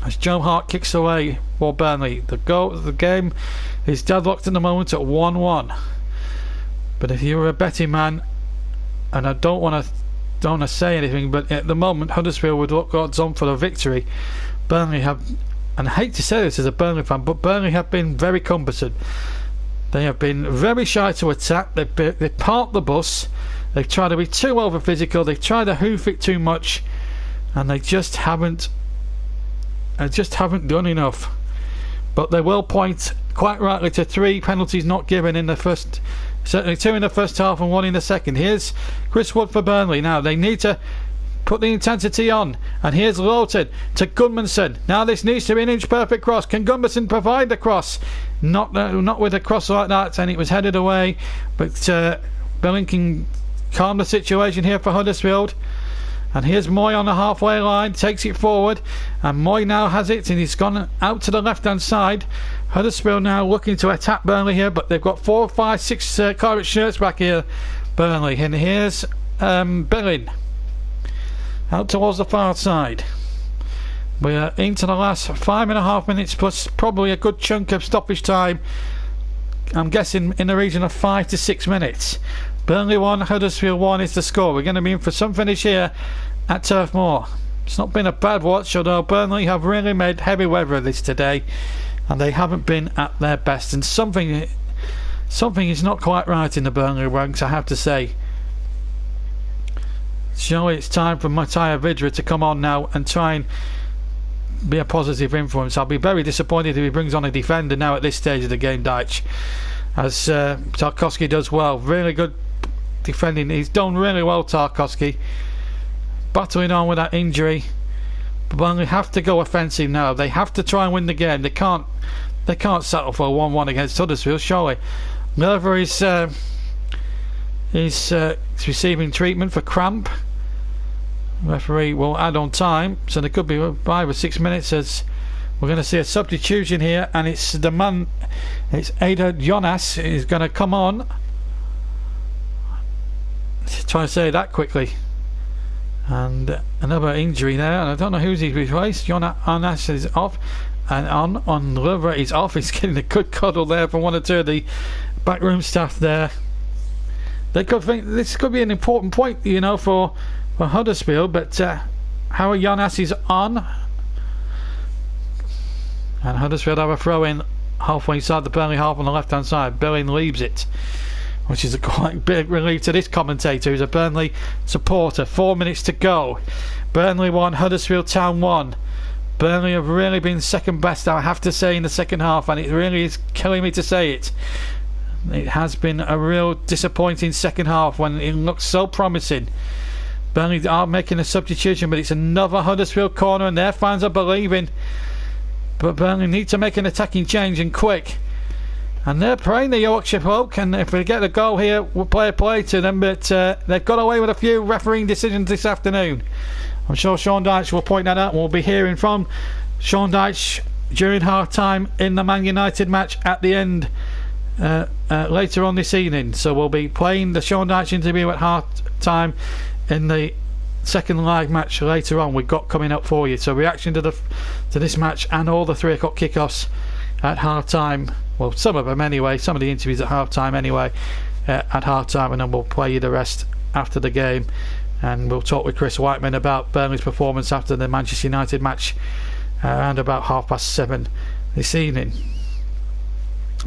as Joe Hart kicks away for Burnley. The game is deadlocked at the moment at 1-1. But if you're a betting man, and I don't want to say anything, but at the moment Huddersfield would look odds on for the victory. Burnley have, and I hate to say this as a Burnley fan, but Burnley have been very cumbersome. They have been very shy to attack. They parked the bus. They've tried to be too over physical. They've tried to hoof it too much, and they just haven't done enough. But they will point quite rightly to 3 penalties not given in the first, certainly 2 in the first half and 1 in the second. Here's Chris Wood for Burnley. Now they need to put the intensity on, and here's Lowton to Gudmundsson. Now this needs to be an inch perfect cross. Can Gudmundsson provide the cross? Not with a cross like that, and it was headed away, but Billington calm the situation here for Huddersfield. And here's Moy on the halfway line, takes it forward, and Moy now has it, and he's gone out to the left-hand side. Huddersfield now looking to attack Burnley here, but they've got 4, 5, 6 Claret shirts back here, Burnley. And here's Billing out towards the far side. We're into the last 5.5 minutes, plus probably a good chunk of stoppage time. I'm guessing in the region of 5 to 6 minutes. Burnley 1, Huddersfield 1 is the score. We're going to be in for some finish here at Turf Moor. It's not been a bad watch, although Burnley have really made heavy weather of this today, and they haven't been at their best. And something is not quite right in the Burnley ranks, I have to say. Surely it's time for Matija Vidra to come on now and try and be a positive influence. I'll be very disappointed if he brings on a defender now at this stage of the game, Deitch, as Tarkowski does well. Really good defending. He's done really well, Tarkowski, battling on with that injury. But Burnley have to go offensive now. They have to try and win the game. They can't settle for a 1-1 against Huddersfield, surely. Lever is receiving treatment for cramp. Referee will add on time, so there could be 5 or 6 minutes as we're going to see a substitution here, and it's the man, it's Ada Jonas is going to come on. Try to say that quickly. And another injury there, and I don't know who's he's replaced. Jonas is off, and on Lever is off. He's getting a good cuddle there from one or two of the backroom staff there. They could think this could be an important point, you know, for Huddersfield, but Howard Jonas is on, and Huddersfield have a throw in halfway inside the Burnley half on the left hand side. Billing leaves it, which is a quite big relief to this commentator who's a Burnley supporter. 4 minutes to go. Burnley 1, Huddersfield Town 1. Burnley have really been second best, I have to say, in the second half, and it really is killing me to say it. It has been a real disappointing second half when it looks so promising. Burnley are making a substitution, but it's another Huddersfield corner, and their fans are believing. But Burnley need to make an attacking change, and quick. And they're playing the Yorkshire folk, and if we get a goal here, we'll play to them. But they've got away with a few refereeing decisions this afternoon. I'm sure Sean Dyche will point that out, and we'll be hearing from Sean Dyche during half-time in the Man United match at the end later on this evening. So we'll be playing the Sean Dyche interview at half-time in the second live match later on we've got coming up for you. So reaction to this match and all the 3 o'clock kickoffs at half time, well, some of them anyway, some of the interviews at half time anyway, at half time, and then we'll play you the rest after the game, and we'll talk with Chris Whiteman about Burnley's performance after the Manchester United match around about 7:30 this evening.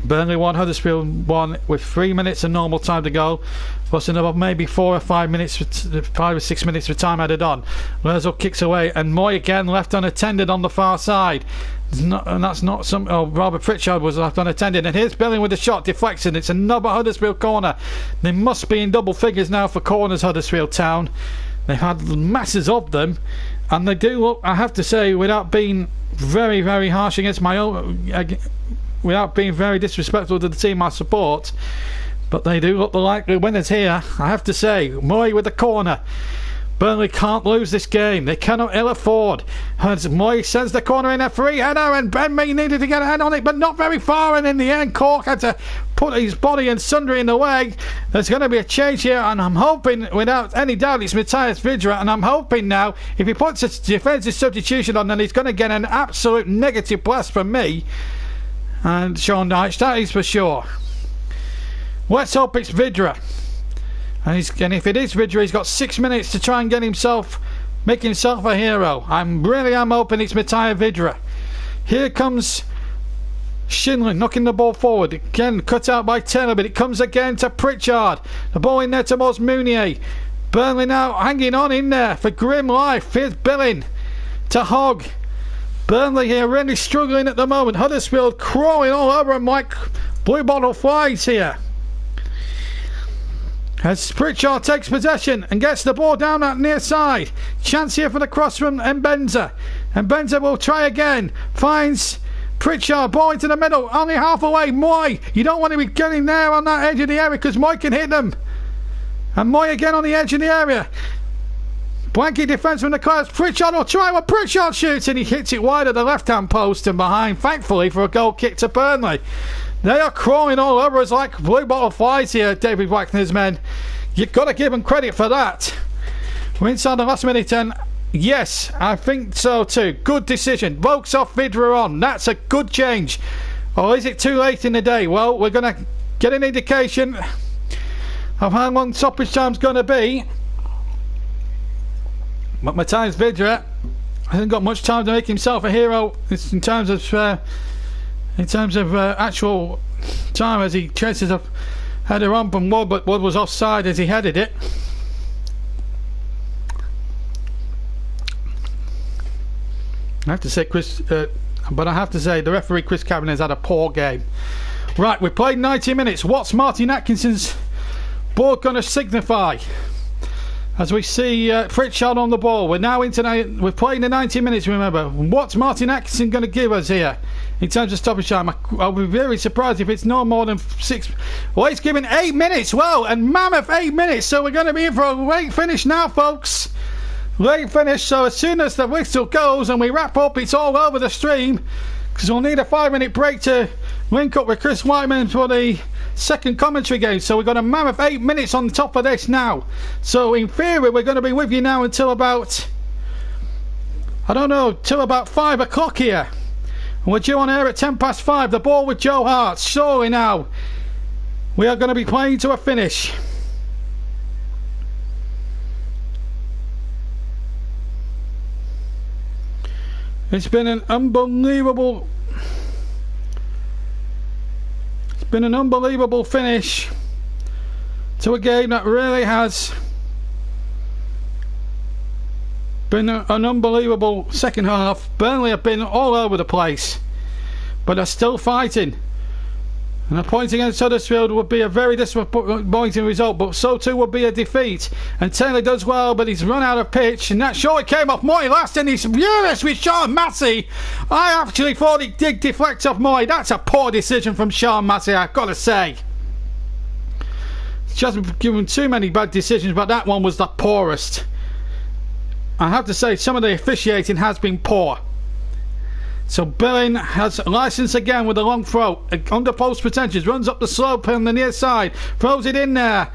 Burnley 1, Huddersfield 1 with 3 minutes of normal time to go, plus another maybe 4 or 5 minutes, 5 or 6 minutes for time added on. Lerzl kicks away, and Moy again left unattended on the far side. Robert Pritchard was left unattended, and here's Billing with the shot, deflection. It's another Huddersfield corner. They must be in double figures now for corners, Huddersfield Town. They've had masses of them, and they do look, I have to say, without being very, very harsh against my own, without being very disrespectful to the team I support, but they do look the likely winners here, I have to say. Moy with the corner. Burnley can't lose this game. They cannot ill afford. Moy sends the corner in, a free header, and Ben Mee needed to get a head on it, but not very far, and in the end Cork had to put his body and sundry in the way. There's going to be a change here, and I'm hoping, without any doubt, it's Matija Vidra, and I'm hoping now, if he puts a defensive substitution on, then he's going to get an absolute negative blast from me and Sean Dyche, that is for sure. Let's hope it's Vidra. And if it is Vidra, he's got 6 minutes to try and make himself a hero. I really am hoping it's Matija Vidra. Here comes Shinley knocking the ball forward. Again, cut out by Taylor, but it comes again to Pritchard. The ball in there towards Mounier. Burnley now hanging on in there for grim life. Here's Billing to Hogg. Burnley here really struggling at the moment. Huddersfield crawling all over them like blue bottle flies here. As Pritchard takes possession and gets the ball down that near side. Chance here for the cross from Mbenza. And Mbenza will try again. Finds Pritchard, ball into the middle, only half away. Moy, you don't want to be getting there on that edge of the area because Moy can hit them. And Moy again on the edge in the area. Blanky defence from the Clarets. Pritchard will try what Pritchard shoots, and he hits it wide at the left-hand post and behind, thankfully, for a goal kick to Burnley. They are crawling all over us like blue bottle flies here, David Wagner's men. You've got to give them credit for that. We're inside the last minute, and yes, I think so too. Good decision. Vokes off, Vidra on. That's a good change. Or is it too late in the day? Well, we're going to get an indication of how long stoppage time's going to be. But Matthias Vidra hasn't got much time to make himself a hero in terms of actual time, as he chases a header on from Wood, but Wood was offside as he headed it. I have to say, but I have to say the referee Chris Cavan has had a poor game. Right, we played 90 minutes. What's Martin Atkinson's board going to signify? As we see Pritchard on the ball, we're playing the 90 minutes. Remember, what's Martin Atkinson going to give us here in terms of stoppage time? I'll be very surprised if it's no more than 6. Well, he's given 8 minutes. Well, and mammoth 8 minutes. So we're going to be in for a late finish now, folks. Late finish. So as soon as the whistle goes and we wrap up, it's all over the stream, because we'll need a 5-minute break to link up with Chris Whiteman for the second commentary game. So we've got a mammoth 8 minutes on top of this now. So in theory, we're going to be with you now until about, I don't know, till about 5 o'clock here. And we're due on air at 5:10. The ball with Joe Hart. Surely now we are going to be playing to a finish. It's been an unbelievable finish to a game that really has been an unbelievable second half. Burnley have been all over the place, but they're still fighting. And a point against Huddersfield would be a very disappointing result, but so too would be a defeat. And Taylor does well, but he's run out of pitch, and that surely came off Moy last, and he's furious with Sean Massey. I actually thought he did deflect off Moy. That's a poor decision from Sean Massey, I've got to say. He's just given too many bad decisions, but that one was the poorest. I have to say, some of the officiating has been poor. So Billing has license again with a long throw. Under post pretensions, runs up the slope on the near side, throws it in there.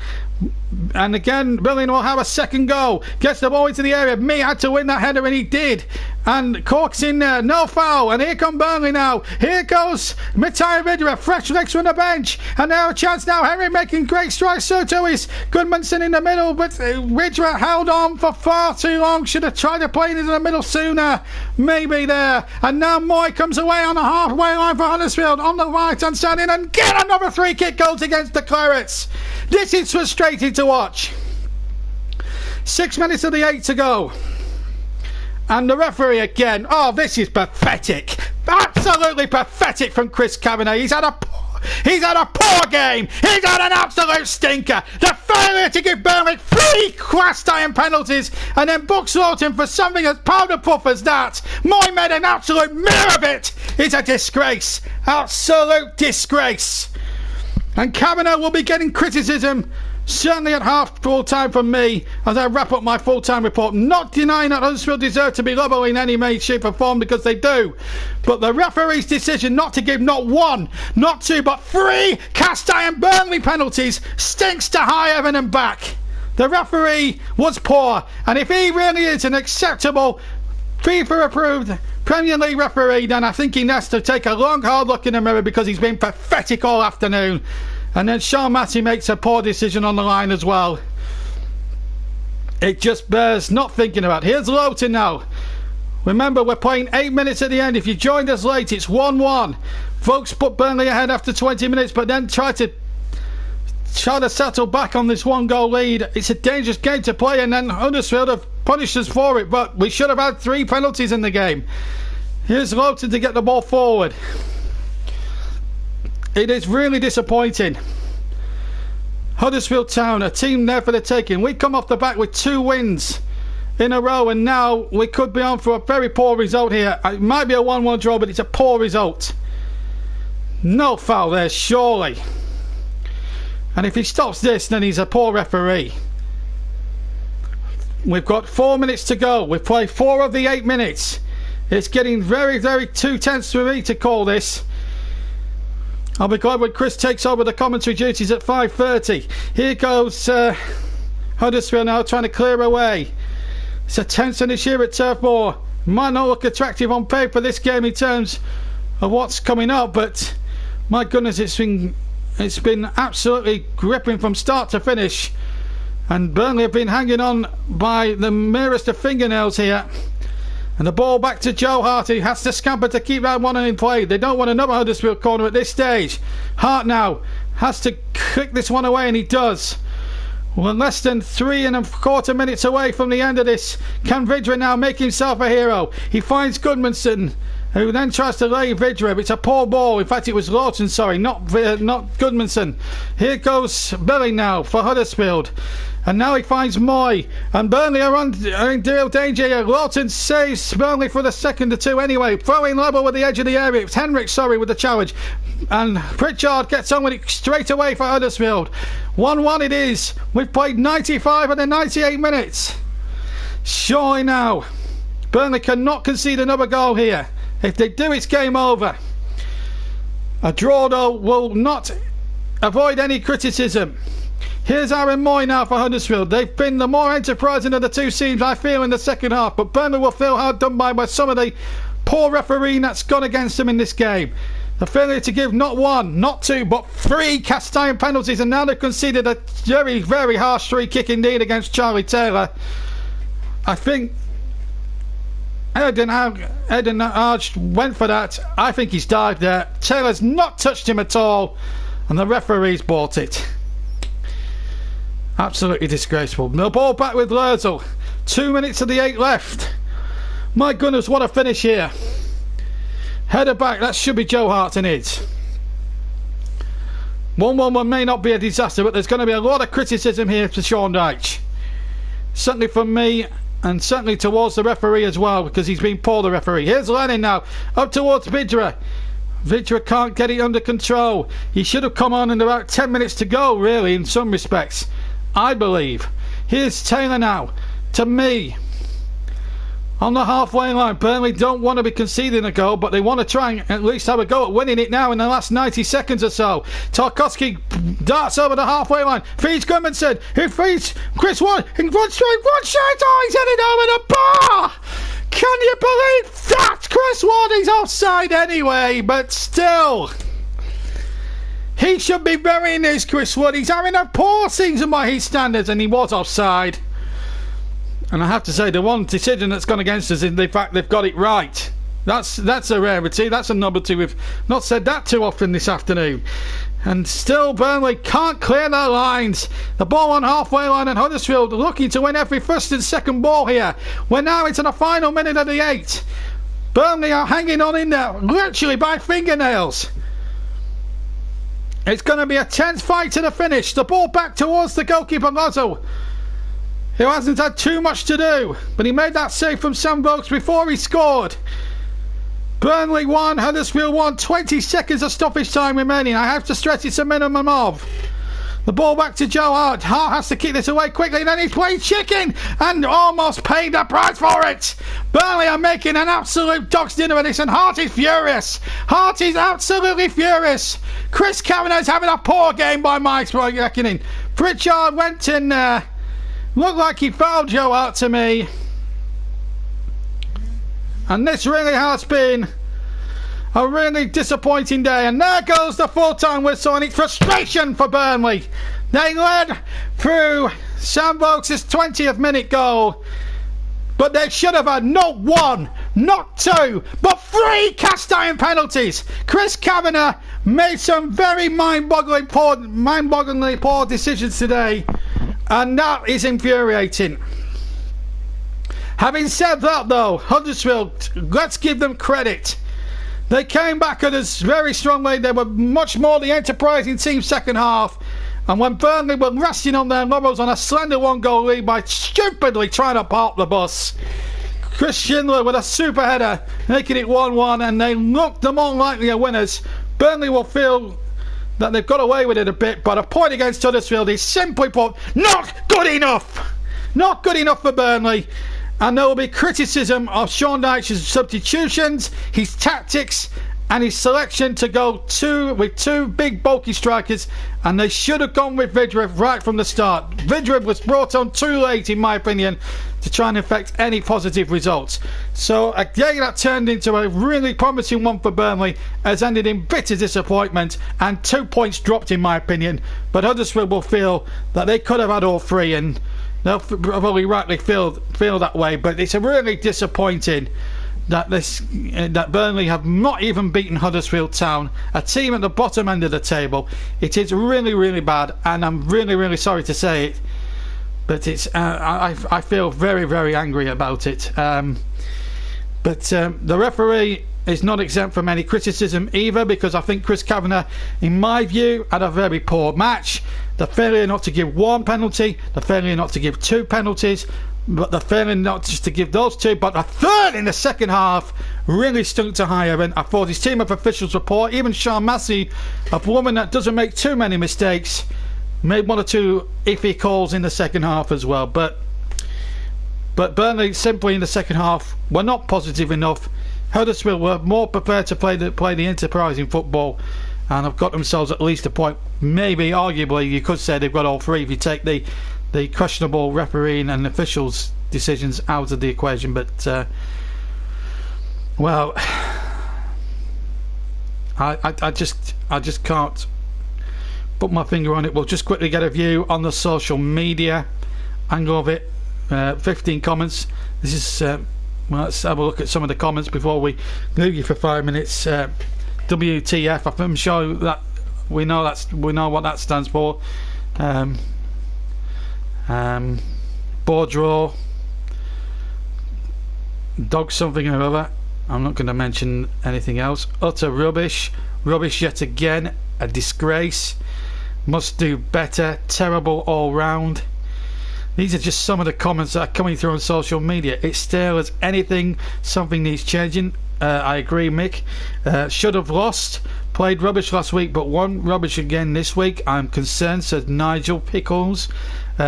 And again, Billing will have a second go. Gets the ball into the area. Me had to win that header, and he did. And Cork's in there. No foul. And here come Burnley now. Here goes Matthias Vidra. Fresh legs from the bench. And now a chance now. Henry making great strides. So too is Goodmanson in the middle. But Vidra held on for far too long. Should have tried to play it in the middle sooner. Maybe there. And now Moy comes away on the halfway line for Huddersfield. On the right hand side in. And get another free kick goals against the Clarets. This is frustrating to watch. 6 minutes of the 8 to go. And the referee again. Oh, this is pathetic. Absolutely pathetic from Chris Kavanagh. He's had a poor game. He's had an absolute stinker. The failure to give Burnley 3 cast iron penalties and then book Slaughton for something as powder puff as that. Moy made an absolute mirror of it. It's a disgrace. Absolute disgrace. And Kavanagh will be getting criticism, certainly at half full time from me, as I wrap up my full time report. Not denying that Huddersfield deserve to be level in any way, shape or form, because they do. But the referee's decision not to give not 1, not 2, but 3 cast iron Burnley penalties stinks to high heaven and back. The referee was poor, and if he really is an acceptable FIFA approved Premier League referee, then I think he has to take a long hard look in the mirror, because he's been pathetic all afternoon. And then Sean Massey makes a poor decision on the line as well. It just bears not thinking about. Here's Lowton now. Remember, we're playing 8 minutes at the end. If you joined us late, it's 1-1. Folks put Burnley ahead after 20 minutes, but then try to settle back on this 1-goal lead. It's a dangerous game to play, and then Huddersfield have punished us for it, but we should have had 3 penalties in the game. Here's Lowton to get the ball forward. It is really disappointing. Huddersfield Town, a team there for the taking. We come off the back with 2 wins in a row, and now we could be on for a very poor result here. It might be a 1-1 draw, but it's a poor result. No foul there, surely. And if he stops this, then he's a poor referee. We've got 4 minutes to go. We've played 4 of the 8 minutes. It's getting very, very too tense for me to call this. I'll be glad when Chris takes over the commentary duties at 5:30. Here goes Huddersfield now trying to clear away. It's a tense finish here at Turf Moor. Might not look attractive on paper this game in terms of what's coming up, but my goodness, it's been absolutely gripping from start to finish, and Burnley have been hanging on by the merest of fingernails here. And the ball back to Joe Hart. He has to scamper to keep that one in play. They don't want another Huddersfield corner at this stage. Hart now has to kick this one away, and he does. We're less than 3¼ minutes away from the end of this. Can Vidra now make himself a hero? He finds Goodmanson, who then tries to lay Vidra. It's a poor ball. In fact, it was Lawton, sorry, not Goodmanson. Here goes Billy now for Huddersfield. And now he finds Moy. And Burnley are in real danger here. Lawton saves Burnley for the second or two anyway. Throwing level with the edge of the area. It's Henrik, sorry, with the challenge. And Pritchard gets on with it straight away for Huddersfield. 1-1 it is. We've played 95 of the 98 minutes. Surely now, Burnley cannot concede another goal here. If they do, it's game over. A draw, though, will not avoid any criticism. Here's Aaron Moy now for Huddersfield. They've been the more enterprising of the two teams, I feel, in the second half. But Burnley will feel hard done by some of the poor refereeing that's gone against them in this game. The failure to give not 1, not 2, but 3 cast iron penalties. And now they've conceded a very, very harsh free kick indeed against Charlie Taylor. I think Eden Arch went for that. I think he's dived there. Taylor's not touched him at all. And the referee's bought it. Absolutely disgraceful. The ball back with Lurzel. 2 minutes of the 8 left. My goodness, what a finish here. Header back, that should be Joe Hart, and it. 1-1 may not be a disaster, but there's going to be a lot of criticism here for Sean Dyche. Certainly from me, and certainly towards the referee as well, because he's been poor, the referee. Here's Lennon now, up towards Vidra. Vidra can't get it under control. He should have come on in about 10 minutes to go, really, in some respects, I believe. Here's Taylor now, to me. On the halfway line, Burnley don't want to be conceding a goal, but they want to try and at least have a go at winning it now in the last 90 seconds or so. Tarkowski darts over the halfway line, feeds Goodmanson, who feeds Chris Wood, and one straight, one shot, oh, he's headed over the bar! Can you believe that? Chris Wood is offside anyway, but still. He should be burying this, Chris Wood. He's having a poor season by his standards, and he was offside. And I have to say, the one decision that's gone against us is the fact they've got it right. That's a rarity. That's a novelty. We've not said that too often this afternoon. And still, Burnley can't clear their lines. The ball on halfway line, and Huddersfield looking to win every first and second ball here. We're now into the final minute of the 8. Burnley are hanging on in there, literally by fingernails. It's going to be a tense fight to the finish. The ball back towards the goalkeeper, Lozzo, who hasn't had too much to do, but he made that save from Sam Vokes before he scored. Burnley 1, Huddersfield 1, 20 seconds of stoppage time remaining. I have to stress it's a minimum of. The ball back to Joe Hart. Hart has to kick this away quickly, and then he's playing chicken and almost paid the price for it. Burnley are making an absolute dog's dinner of this, and Hart is furious. Hart is absolutely furious. Chris Kavanagh's having a poor game by my reckoning. Pritchard went in there. Looked like he fouled Joe Hart to me. And this really has been a really disappointing day. And there goes the full-time whistle, and it's frustration for Burnley. They led through Sam Vokes' 20th minute goal, but they should have had not 1, not 2, but 3 cast iron penalties. Chris Kavanagh made some very mind-bogglingly poor decisions today, and that is infuriating. Having said that, though, Huddersfield, let's give them credit. They came back at us very strongly. They were much more the enterprising team second half. And when Burnley were resting on their laurels on a slender 1-goal lead by stupidly trying to park the bus, Chris Schindler with a super header, making it 1-1, and they looked the more likelier winners. Burnley will feel that they've got away with it a bit, but a point against Huddersfield is simply put not good enough. Not good enough for Burnley. And there will be criticism of Sean Dyche's substitutions, his tactics, and his selection to go with two big bulky strikers, and they should have gone with Vidrev right from the start. Vidrev was brought on too late, in my opinion, to try and affect any positive results. So a game that turned into a really promising one for Burnley has ended in bitter disappointment and 2 points dropped, in my opinion. But Huddersfield will feel that they could have had all three, and they'll probably rightly feel that way. But it's a really disappointing that Burnley have not even beaten Huddersfield Town, a team at the bottom end of the table. It is really, really bad, and I'm really, really sorry to say it, but it's I feel very, very angry about it. But the referee is not exempt from any criticism either, because I think Chris Kavanagh, in my view, had a very poor match. The failure not to give one penalty, the failure not to give two penalties, but the failure not just to give those two, but a third in the second half, really stunk to high heaven. I thought his team of officials were poor. Even Sean Massey, a woman that doesn't make too many mistakes, made one or two iffy calls in the second half as well. But Burnley simply in the second half were not positive enough. Huddersfield were more prepared to play the enterprising football, and have got themselves at least a point. Maybe, arguably, you could say they've got all three if you take the questionable refereeing and officials' decisions out of the equation. But well, I just can't put my finger on it. We'll just quickly get a view on the social media angle of it. 15 comments. This is well, let's have a look at some of the comments before we leave you for 5 minutes. WTF, I'm sure that we know what that stands for. Board draw, dog something or other. I'm not going to mention anything else. Utter rubbish yet again, a disgrace, must do better, terrible all round. These are just some of the comments that are coming through on social media. It's stale as anything, something needs changing. I agree, Mick. Should have lost. Played rubbish last week, but won rubbish again this week. I'm concerned, says Nigel Pickles.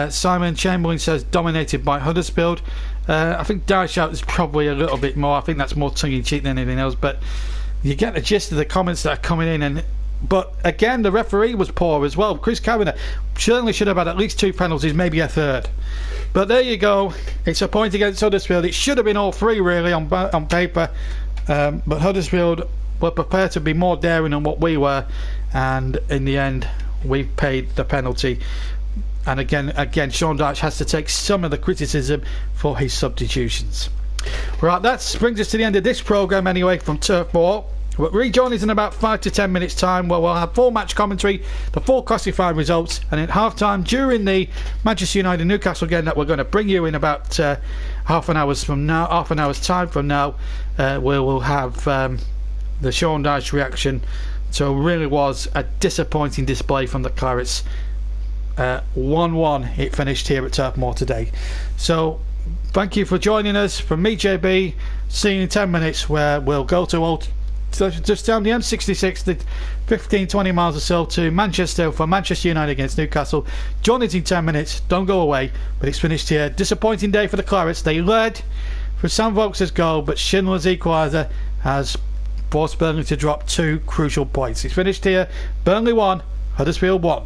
Simon Chamberlain says dominated by Huddersfield. I think Dash Out is probably a little bit more. I think that's more tongue-in-cheek than anything else, but you get the gist of the comments that are coming in. But again, the referee was poor as well. Chris Kavanagh certainly should have had at least two penalties, maybe a third. But there you go. It's a point against Huddersfield. It should have been all three really on paper, but Huddersfield were prepared to be more daring than what we were, and in the end we paid the penalty. And again Sean Dyche has to take some of the criticism for his substitutions. Right, that brings us to the end of this programme anyway from Turf Ball. We'll rejoin us in about 5 to 10 minutes time, where we'll have full match commentary, the full classified results, and at half time during the Manchester United Newcastle game that we're going to bring you in about half an hour's time from now, we will have the Sean Dyche reaction. So it really was a disappointing display from the Clarets. 1-1 it finished here at Turf Moor today. So thank you for joining us. From me, JB, see you in 10 minutes, where we'll go to just down the M66, the 15-20 miles or so to Manchester for Manchester United against Newcastle. Join us in 10 minutes, don't go away. But it's finished here. Disappointing day for the Clarets. They led for Sam Vokes' goal, but Schindler's equaliser has forced Burnley to drop 2 crucial points. It's finished here. Burnley 1, Huddersfield 1.